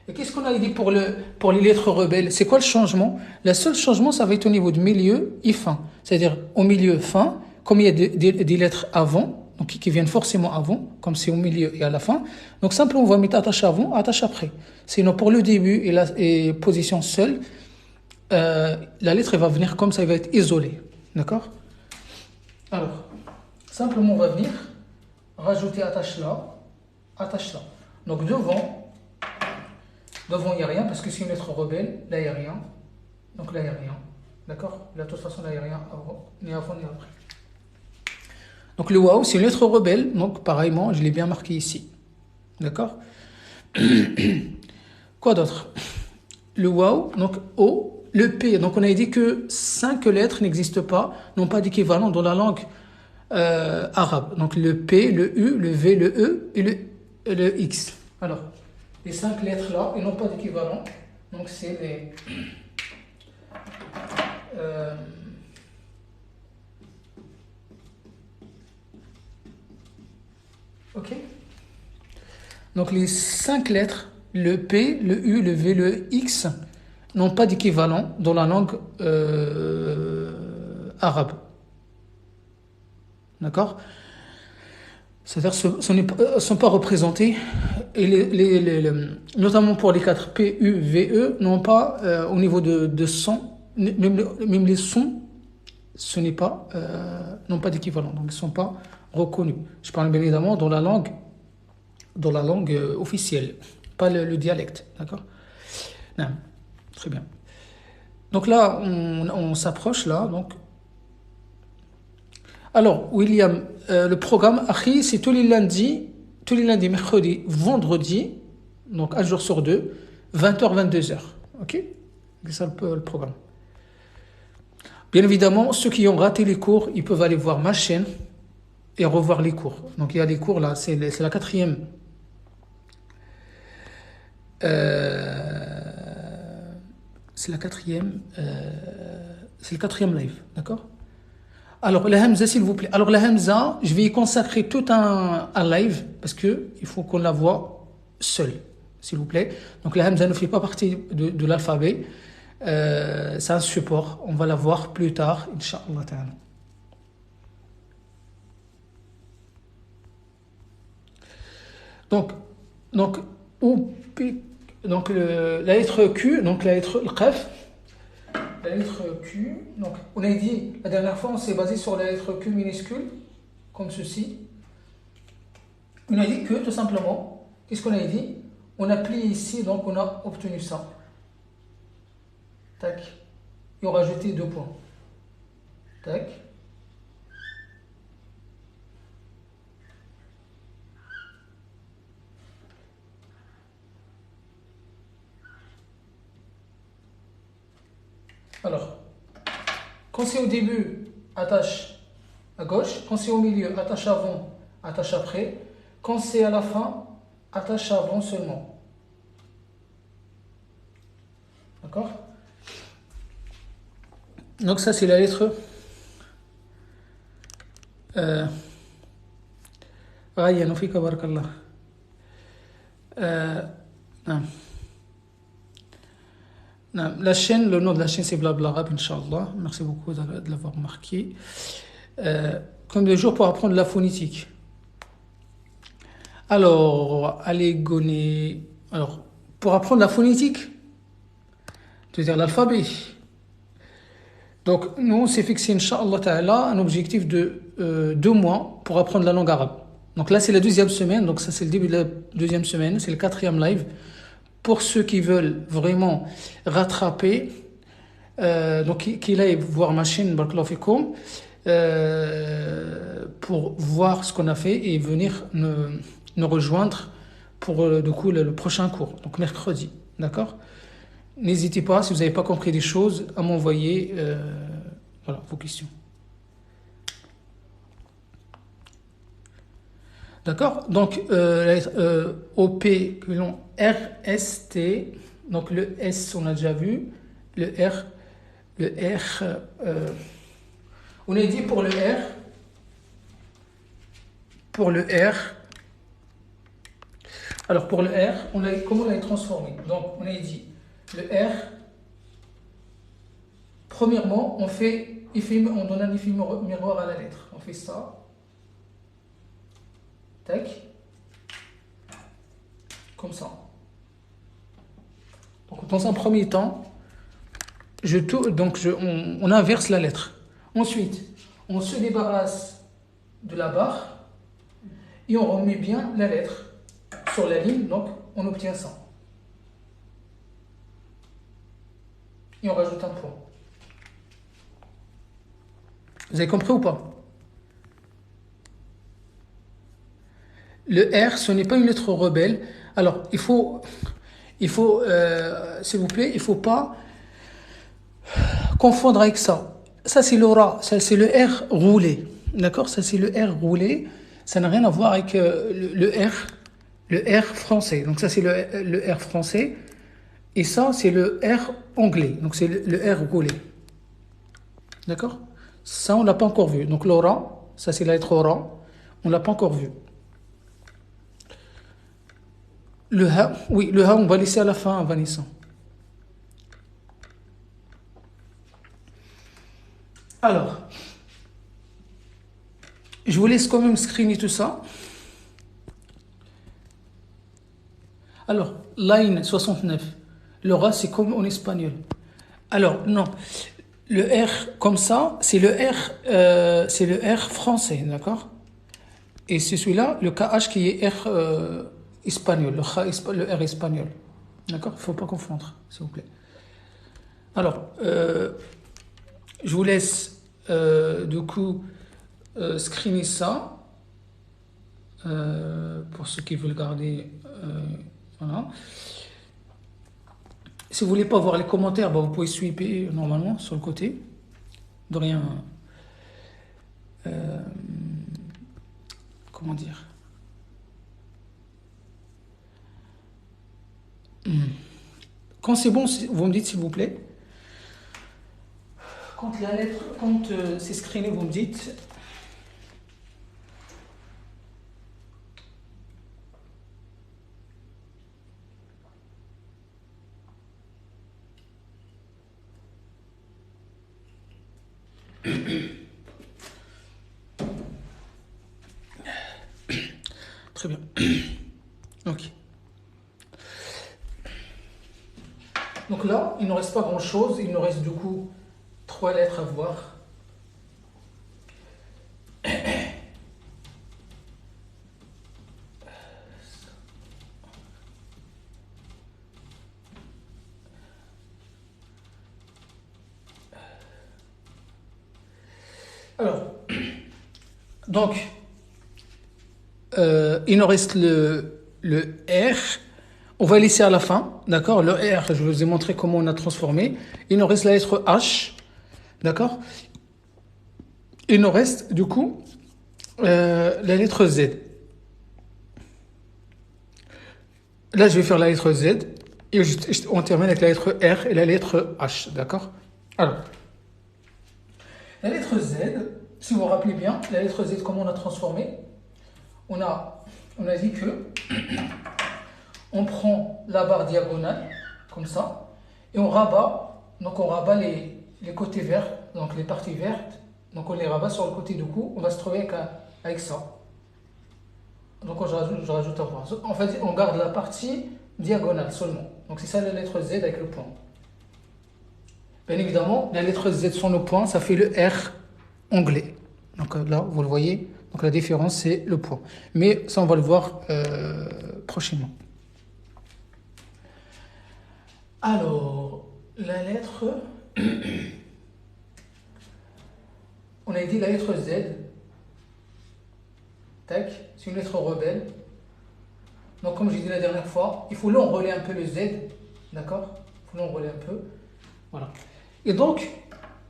Et qu'est-ce qu'on a dit pour les lettres rebelles? C'est quoi le changement? Le seul changement, ça va être au niveau du milieu et fin. C'est-à-dire au milieu fin, comme il y a des lettres avant, donc qui viennent forcément avant, comme c'est au milieu et à la fin. Donc simplement, on va mettre attache avant, attache après. Sinon, pour le début et position seule, la lettre elle va venir comme ça, elle va être isolée. D'accord? Alors, simplement, on va venir rajouter attache là, attache là. Donc devant, il n'y a rien parce que c'est une lettre rebelle. Là, il n'y a rien. Donc là, il n'y a rien. D'accord? Là, de toute façon, là, il n'y a rien ni avant ni après. Donc le waouh, c'est une lettre rebelle. Donc pareillement, je l'ai bien marqué ici. D'accord? Quoi d'autre? Le waouh, donc O, le P. Donc on a dit que 5 lettres n'existent pas, n'ont pas d'équivalent dans la langue arabe. Donc le P, le U, le V, le E et le X. Alors, les 5 lettres là, ils n'ont pas d'équivalent. Donc c'est les... ok. Donc les 5 lettres, le P, le U, le V, le X, n'ont pas d'équivalent dans la langue arabe. D'accord? C'est-à-dire ne sont pas représentés, et notamment pour les 4 P, U, V, E, n'ont pas, au niveau de son, même les sons, ce n'est pas, n'ont pas d'équivalent, donc ils ne sont pas reconnus. Je parle bien évidemment dans la langue officielle, pas le dialecte, d'accord? Non, très bien. Donc là, on s'approche là, donc. Alors, William, le programme Akhi, c'est tous les lundis, mercredis, vendredis, donc un jour sur deux, 20h, 22h. Ok? C'est ça le programme. Bien évidemment, ceux qui ont raté les cours, ils peuvent aller voir ma chaîne et revoir les cours. Donc il y a les cours là, c'est la quatrième. C'est la quatrième. C'est le quatrième live, d'accord? Alors, la Hamza, s'il vous plaît. Alors, la Hamza, je vais y consacrer tout un live parce qu'il faut qu'on la voit seule, s'il vous plaît. Donc, la Hamza ne fait pas partie de l'alphabet. C'est un support. On va la voir plus tard, Inch'Allah ta'ala. Donc, la lettre Q, donc la lettre Qaf. La lettre Q, donc on a dit, la dernière fois on s'est basé sur la lettre Q minuscule, comme ceci. On a dit que tout simplement, qu'est-ce qu'on a dit? On a plié ici, donc on a obtenu ça. Tac. Et on a rajouté 2 points. Tac. Alors, quand c'est au début, attache à gauche. Quand c'est au milieu, attache avant, attache après. Quand c'est à la fin, attache avant seulement. D'accord? Donc ça, c'est la lettre Ryan, fika barakallah. Non. Non. La chaîne, le nom de la chaîne c'est Blabla Rap, Inch'Allah. Merci beaucoup de l'avoir marqué. Comme des jours pour apprendre la phonétique. Alors, allez, Goné. Alors, pour apprendre la phonétique, c'est-à-dire l'alphabet. Donc, nous, on s'est fixé, Inch'Allah Ta'ala, un objectif de 2 mois pour apprendre la langue arabe. Donc là, c'est la 2e semaine. Donc ça, c'est le début de la 2e semaine. C'est le 4e live. Pour ceux qui veulent vraiment rattraper, donc qu'il aille voir ma chaîne, Barakallahu Fikoum, pour voir ce qu'on a fait et venir nous rejoindre pour du coup le prochain cours, donc mercredi, d'accord? N'hésitez pas, si vous n'avez pas compris des choses, à m'envoyer voilà, vos questions. D'accord? Donc, la lettre OP, R, S, T. Donc, le S, on a déjà vu. Le R, on a dit pour le R, alors pour le R, comment on l'a transformé? Donc, on a dit le R, premièrement, on donne un effet miroir à la lettre. On fait ça. Tac. Comme ça. Donc, dans un premier temps, on inverse la lettre. Ensuite, on se débarrasse de la barre et on remet bien la lettre sur la ligne, donc on obtient ça. Et on rajoute un point. Vous avez compris ou pas? Le R, ce n'est pas une lettre rebelle. Alors, il faut s'il vous plaît, il ne faut pas confondre avec ça. Ça, c'est le Ra, ça, c'est le R roulé. D'accord? Ça, c'est le R roulé. Ça n'a rien à voir avec le R français. Donc, ça, c'est le R français. Et ça, c'est le R anglais. Donc, c'est le R roulé. D'accord? Ça, on ne l'a pas encore vu. Donc, le Ra, ça, c'est la lettre Ra. On ne l'a pas encore vu. Le Ha, oui, le Ha, on va laisser à la fin, Vanessa. Alors, je vous laisse quand même screener tout ça. Alors, line 69. Le Ra, c'est comme en espagnol. Alors, non. Le R, comme ça, c'est le R français, d'accord? Et c'est celui-là, le KH qui est R espagnol, le R espagnol. D'accord? Il ne faut pas confondre, s'il vous plaît. Alors, je vous laisse, du coup, screener ça. Pour ceux qui veulent garder, voilà. Si vous voulez pas voir les commentaires, vous pouvez swiper normalement sur le côté. De rien. Comment dire? Quand c'est bon, vous me dites s'il vous plaît. Quand c'est screené, vous me dites. Très bien. Ok. Donc là, il ne reste pas grand-chose. Il nous reste du coup 3 lettres à voir. Alors, donc, il nous reste le R. On va laisser à la fin, d'accord? Le R, je vous ai montré comment on a transformé. Il nous reste la lettre H, d'accord? Il nous reste, du coup, la lettre Z. Là, je vais faire la lettre Z. Et on termine avec la lettre R et la lettre H, d'accord? Alors, la lettre Z, si vous vous rappelez bien, la lettre Z, comment on a transformé? on a dit que on prend la barre diagonale, comme ça, et on rabat, donc on rabat les côtés verts, donc les parties vertes, donc on les rabat sur le côté du cou, on va se trouver avec ça. Donc je rajoute un point. En fait, on garde la partie diagonale seulement. Donc c'est ça la lettre Z avec le point. Bien évidemment, la lettre Z sans le point, ça fait le R anglais. Donc là, vous le voyez, donc la différence c'est le point. Mais ça, on va le voir prochainement. Alors, la lettre... On a dit la lettre Z. Tac, c'est une lettre rebelle. Donc comme j'ai dit la dernière fois, il faut l'enrouler un peu le Z. D'accord? Il faut l'enrouler un peu. Voilà. Et donc,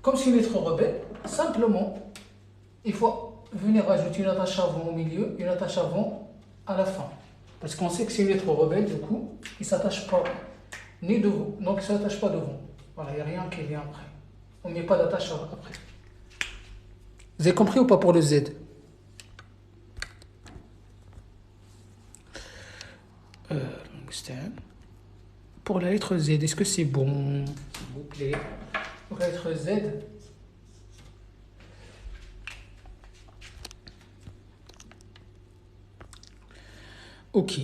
comme c'est une lettre rebelle, simplement, il faut venir rajouter une attache avant au milieu et une attache avant à la fin. Parce qu'on sait que c'est une lettre rebelle, du coup, il ne s'attache pas ni devant. Donc il ne s'attache pas devant. Voilà, il n'y a rien qui vient après. On ne met pas d'attache après. Vous avez compris ou pas pour le Z? Pour la lettre Z, est-ce que c'est bon? S'il vous plaît. Pour la lettre Z. Ok.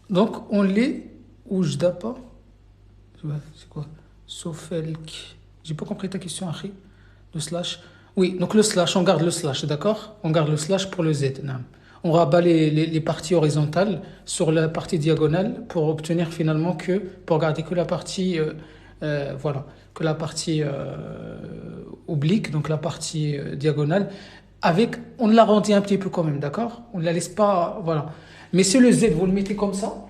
Donc, on les oujda pas. C'est quoi? Sofelk. J'ai pas compris ta question, Harry. Le slash. Oui, donc le slash, on garde le slash, d'accord? On garde le slash pour le Z. Non. On rabat les parties horizontales sur la partie diagonale pour obtenir finalement pour garder que la partie, voilà, que la partie oblique, donc la partie diagonale, on l'arrondit un petit peu quand même, d'accord? On ne la laisse pas, voilà. Mais si le Z, vous le mettez comme ça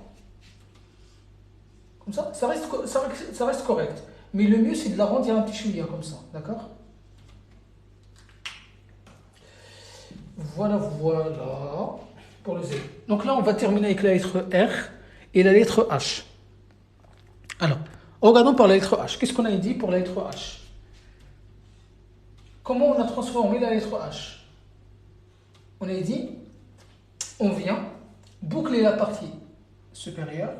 ça reste correct. Mais le mieux, c'est de l'arrondir un petit chouïa comme ça, d'accord? Voilà, pour le Z. Donc là, on va terminer avec la lettre R et la lettre H. Alors, regardons par la lettre H. Qu'est-ce qu'on a dit pour la lettre H? Comment on a transformé la lettre H? On a dit, on vient boucler la partie supérieure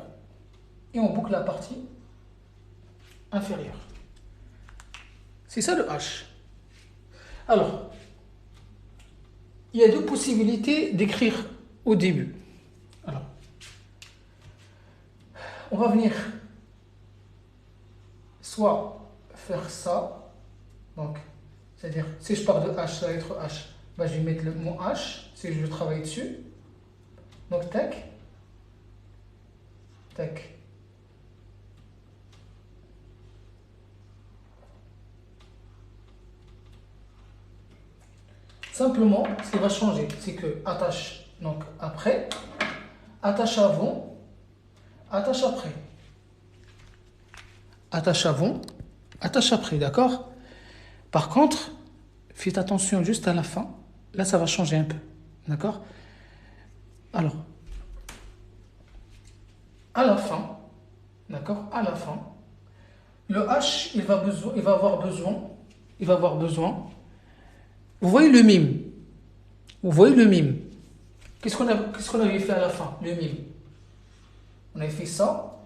et on boucle la partie inférieure. C'est ça le H. Alors, il y a deux possibilités d'écrire au début. Alors, on va venir soit faire ça, donc, c'est-à-dire, si je pars de H, la lettre H, ben, je vais mettre le mot H, si je veux travailler dessus. Donc, tac, tac. Simplement, ce qui va changer, c'est que attache donc après, attache avant, attache après. Attache avant, attache après, d'accord? Par contre, faites attention juste à la fin. Là, ça va changer un peu, d'accord? Alors, à la fin, d'accord? À la fin, le H, il va avoir besoin. Vous voyez le mime? Vous voyez le mime? Qu'est-ce qu'on avait fait à la fin? Le mime. On avait fait ça.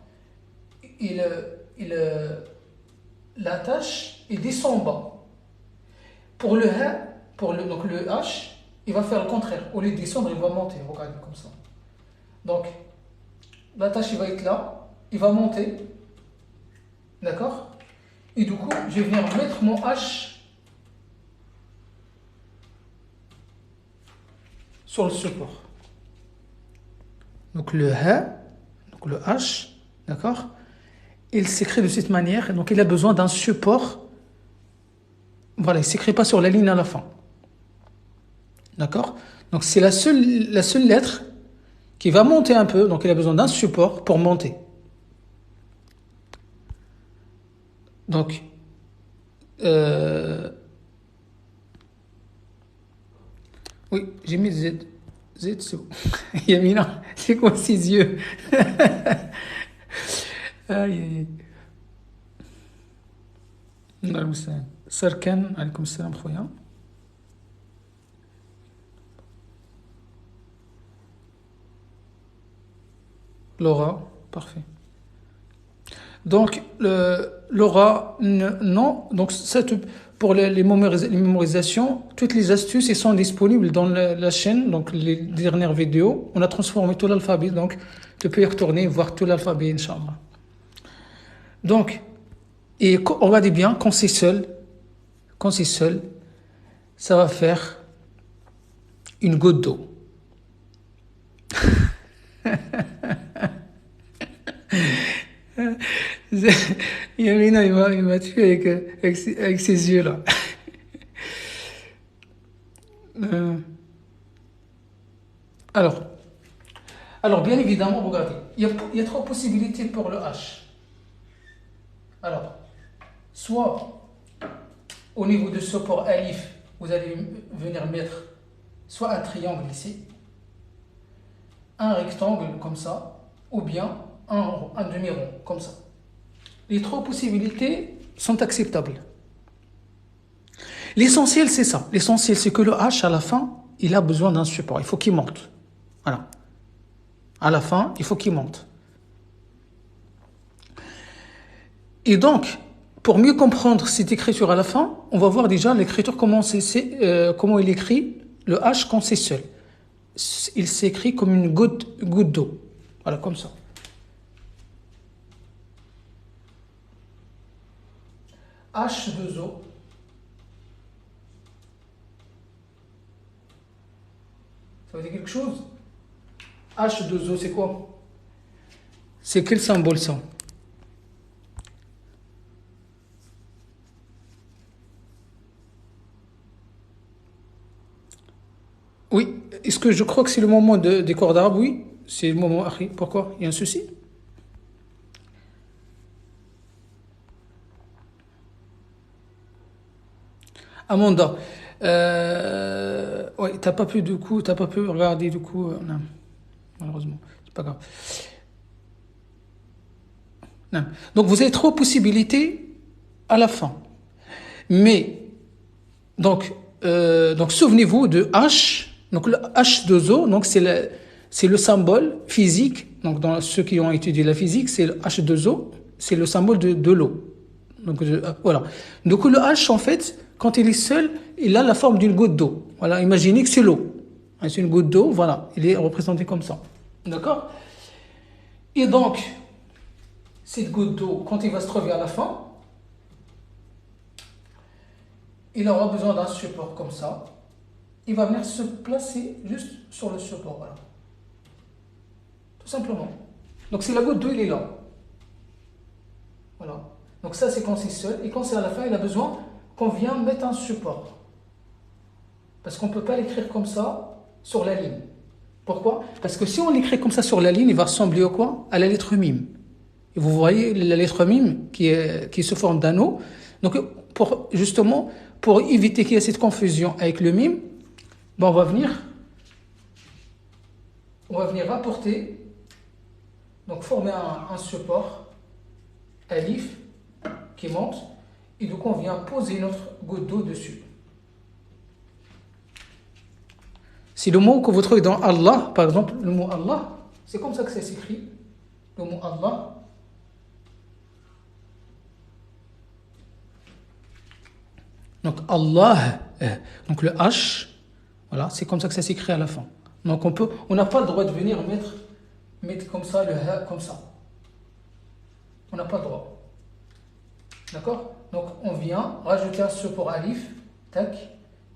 L'attache, il descend en bas. Pour le H, donc le H, il va faire le contraire. Au lieu de descendre, il va monter. Regardez comme ça. Donc, l'attache, il va être là. Il va monter. D'accord? Et du coup, je vais venir mettre mon H sur le support. Donc le H, d'accord? Il s'écrit de cette manière, donc il a besoin d'un support. Voilà, il ne s'écrit pas sur la ligne à la fin. D'accord? Donc c'est la seule lettre qui va monter un peu, donc il a besoin d'un support pour monter. Donc, oui, j'ai mis Z. Z, c'est bon. Yamina, c'est quoi ses yeux? Aïe, aïe, aïe. Sarkan, alaykoum salam, khoya. Laura, parfait. Donc, Laura, non. Donc, pour les mémorisations, toutes les astuces elles sont disponibles dans la chaîne. Donc, les dernières vidéos, on a transformé tout l'alphabet. Donc, tu peux y retourner, voir tout l'alphabet, Inch'Allah. Donc, et regardez bien, quand c'est seul, ça va faire une goutte d'eau. Yamina, il m'a tué avec ses yeux-là. Euh, alors, bien évidemment, regardez, il y a trois possibilités pour le H. Alors, soit au niveau de support alif, vous allez venir mettre soit un triangle ici, un rectangle comme ça, ou bien un demi-rond comme ça. Les trois possibilités sont acceptables. L'essentiel, c'est ça. L'essentiel, c'est que le H, à la fin, il a besoin d'un support. Il faut qu'il monte. Voilà. À la fin, il faut qu'il monte. Et donc, pour mieux comprendre cette écriture à la fin, on va voir déjà l'écriture, comment il écrit le H quand c'est seul. Il s'écrit comme une goutte d'eau. Voilà, comme ça. H2O. Ça veut dire quelque chose? H2O, c'est quoi? C'est quel symbole ça? Oui, est-ce que je crois que c'est le moment des cordes arabes? Oui, c'est le moment. Pourquoi? Il y a un souci? Amanda, ouais, t'as pas pu regarder du coup, non, malheureusement, c'est pas grave. Non. Donc vous avez trois possibilités à la fin, mais donc souvenez-vous de H, donc le H2O, donc c'est le symbole physique. Donc dans ceux qui ont étudié la physique, c'est le H2O, c'est le symbole de l'eau. Donc voilà. Donc le H en fait, quand il est seul, il a la forme d'une goutte d'eau. Voilà, imaginez que c'est l'eau. C'est une goutte d'eau, voilà, il est représenté comme ça. D'accord? Et donc, cette goutte d'eau, quand il va se trouver à la fin, il aura besoin d'un support comme ça. Il va venir se placer juste sur le support, voilà. Tout simplement. Donc c'est la goutte d'eau, il est là. Voilà. Donc ça, c'est quand c'est seul. Et quand c'est à la fin, il a besoin qu'on vienne mettre un support. Parce qu'on ne peut pas l'écrire comme ça sur la ligne. Pourquoi? Parce que si on l'écrit comme ça sur la ligne, il va ressembler à quoi? À la lettre mime. Et vous voyez la lettre mime qui se forme d'anneau. Donc justement, pour éviter qu'il y ait cette confusion avec le mime, ben on va venir apporter, donc former un support alif qui monte, et donc on vient poser notre goutte d'eau dessus. Si le mot que vous trouvez dans Allah, par exemple, le mot Allah, c'est comme ça que ça s'écrit. Le mot Allah. Donc Allah, donc le H, voilà, c'est comme ça que ça s'écrit à la fin. Donc on n'a pas le droit de venir mettre comme ça le ha comme ça. On n'a pas le droit. D'accord? Donc on vient rajouter un support alif, tac,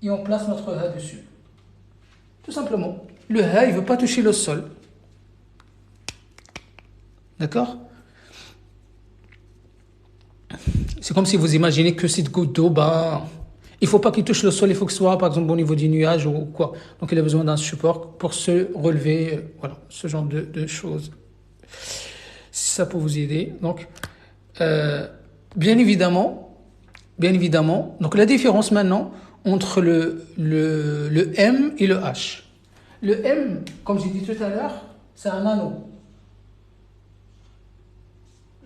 et on place notre ha dessus. Tout simplement. Le ha, il ne veut pas toucher le sol. D'accord? C'est comme si vous imaginez que cette goutte d'eau, il ne faut pas qu'il touche le sol, il faut que ce soit, par exemple, au niveau du nuage ou quoi. Donc, il a besoin d'un support pour se relever, voilà, ce genre de choses. Si ça peut vous aider. Donc, bien évidemment, donc la différence maintenant entre le M et le H. Le M, comme j'ai dit tout à l'heure, c'est un anneau.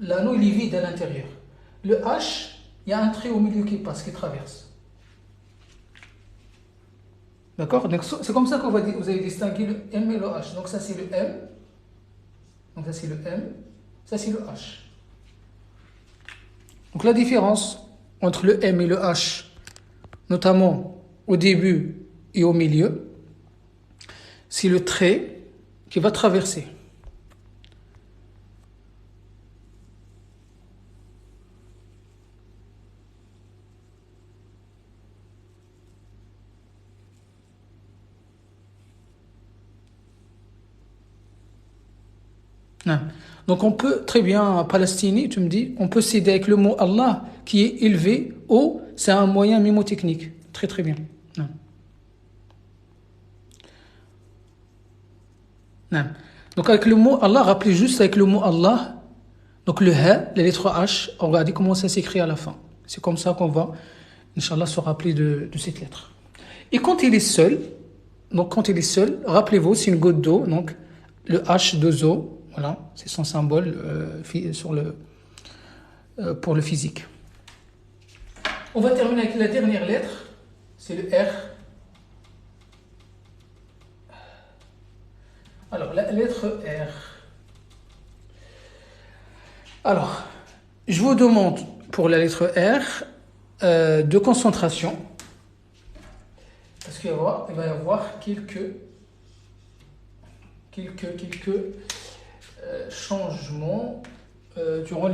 L'anneau, il est vide à l'intérieur. Le H, il y a un trait au milieu qui passe, qui traverse. D'accord? Donc c'est comme ça que vous allez distinguer le M et le H. Donc ça c'est le M, donc ça c'est le M, ça c'est le H. Donc la différence entre le M et le H, notamment au début et au milieu, c'est le trait qui va traverser. Non. Donc on peut très bien, Palestini, tu me dis, on peut s'aider avec le mot Allah qui est élevé, haut, c'est un moyen mnémotechnique. Très très bien. Non. Non. Donc avec le mot Allah, rappelez juste avec le mot Allah, donc le Ha, la lettre H, regardez comment ça s'écrit à la fin. C'est comme ça qu'on va, Inch'Allah, se rappeler de cette lettre. Et quand il est seul, donc quand il est seul, rappelez-vous, c'est une goutte d'eau, donc le H2O, voilà, c'est son symbole pour le physique. On va terminer avec la dernière lettre, c'est le R. Alors, la lettre R. Alors, je vous demande pour la lettre R de concentration, parce qu'il va y avoir quelques changements durant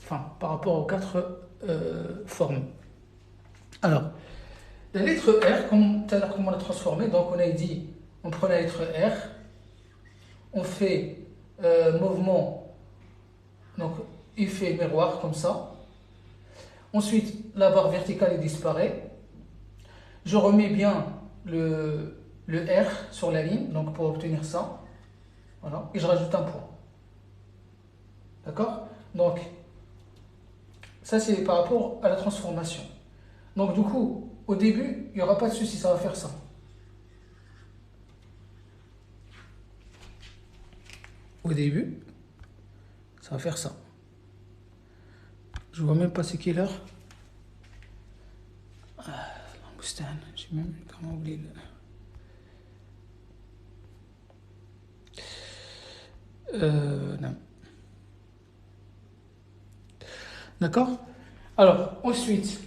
par rapport aux 4 formes. Alors, la lettre R, comme tout à l'heure, comment on l'a transformée, donc on a dit, on prend la lettre R, on fait mouvement, donc effet miroir comme ça. Ensuite, la barre verticale disparaît. Je remets bien le R sur la ligne, donc pour obtenir ça. Voilà, et je rajoute un point. D'accord? Donc, ça c'est par rapport à la transformation. Donc du coup, au début, il n'y aura pas de souci, ça va faire ça. Au début, ça va faire ça. Je vois même pas c'est quelle heure. J'ai même comment oublié non. D'accord? Alors, ensuite,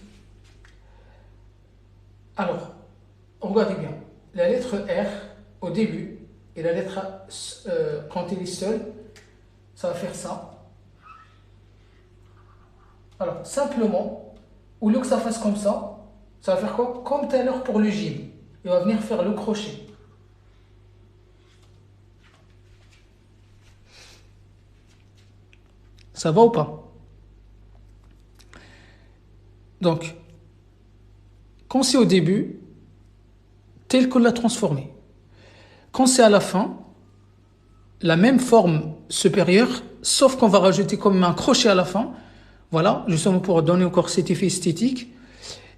regardez bien. La lettre R au début et la lettre A quand elle est seule, ça va faire ça. Alors, simplement, au lieu que ça fasse comme ça va faire quoi? Comme tout à l'heure pour le gym. Il va venir faire le crochet. Ça va ou pas? Donc, quand c'est au début, tel qu'on l'a transformé. Quand c'est à la fin, la même forme supérieure, sauf qu'on va rajouter comme un crochet à la fin. Voilà, justement pour donner encore cet effet esthétique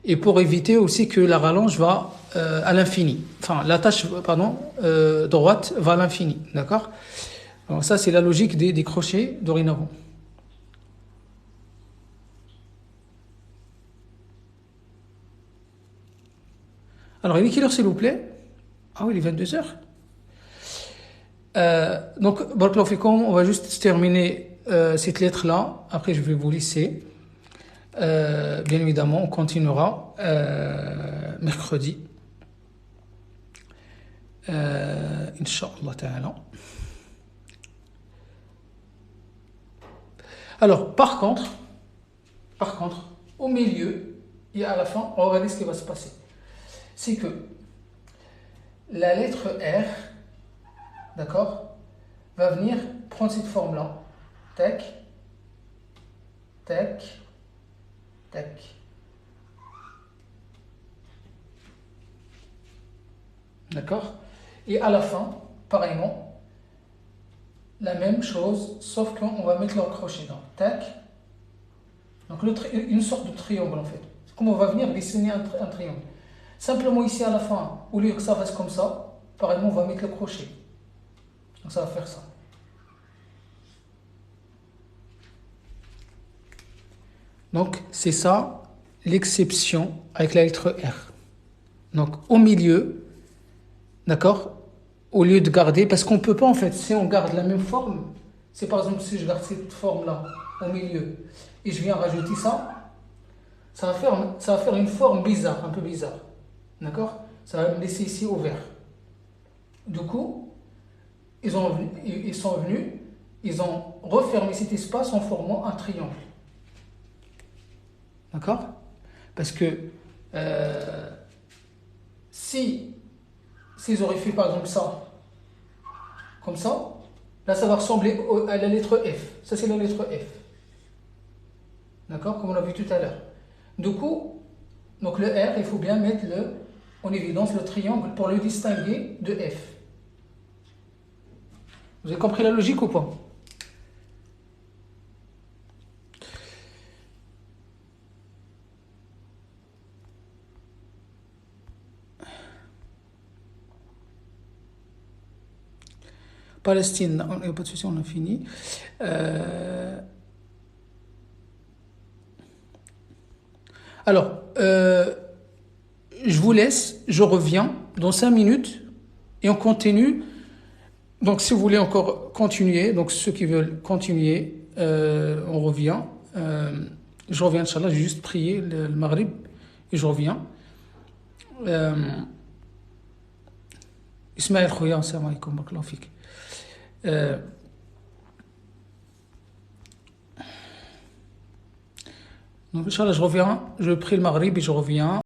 et pour éviter aussi que la rallonge va à l'infini. Enfin, la tâche, droite va à l'infini. D'accord? Alors ça, c'est la logique des crochets dorénavant. Alors, il est quelle heure, s'il vous plaît? Ah oui, il est 22 heures. Donc, Barakallahu Fikoum, on va juste terminer cette lettre-là. Après, je vais vous laisser. Bien évidemment, on continuera mercredi. Inch'Allah ta'ala. Alors, par contre, au milieu et à la fin, on va regarder ce qui va se passer. C'est que la lettre R, d'accord, va venir prendre cette forme-là. Tac, tac, tac. D'accord? Et à la fin, pareillement, la même chose, sauf qu'on va mettre le crochet dans. Tac. Donc une sorte de triangle en fait. C'est comme on va venir dessiner un triangle. Simplement ici à la fin, au lieu que ça fasse comme ça, pareillement on va mettre le crochet. Donc ça va faire ça. Donc, c'est ça l'exception avec la lettre R. Donc, au milieu, d'accord? Au lieu de garder, parce qu'on ne peut pas en fait, si on garde la même forme, c'est par exemple si je garde cette forme-là au milieu et je viens rajouter ça, ça va faire une forme bizarre, un peu bizarre. D'accord? Ça va me laisser ici ouvert. Du coup, ils sont venus, ils ont refermé cet espace en formant un triangle. D'accord? Parce que euh, si s'ils auraient fait par exemple ça, comme ça, là ça va ressembler à la lettre F. Ça c'est la lettre F. D'accord? Comme on a vu tout à l'heure. Du coup, donc le R, il faut bien mettre en évidence le triangle pour le distinguer de F. Vous avez compris la logique ou pas? Palestine, il n'y a pas de souci, on a fini. Euh, alors, je vous laisse, je reviens dans 5 minutes et on continue. Donc, si vous voulez encore continuer, donc ceux qui veulent continuer, on revient. Je reviens, Inch'Allah, j'ai juste prié le Maghrib et je reviens. Euh, Ismaël Khouya, assalamu alaikum, barakallahu fik. Euh, donc, Inch'Allah, je reviens, je prie le Maghrib et je reviens.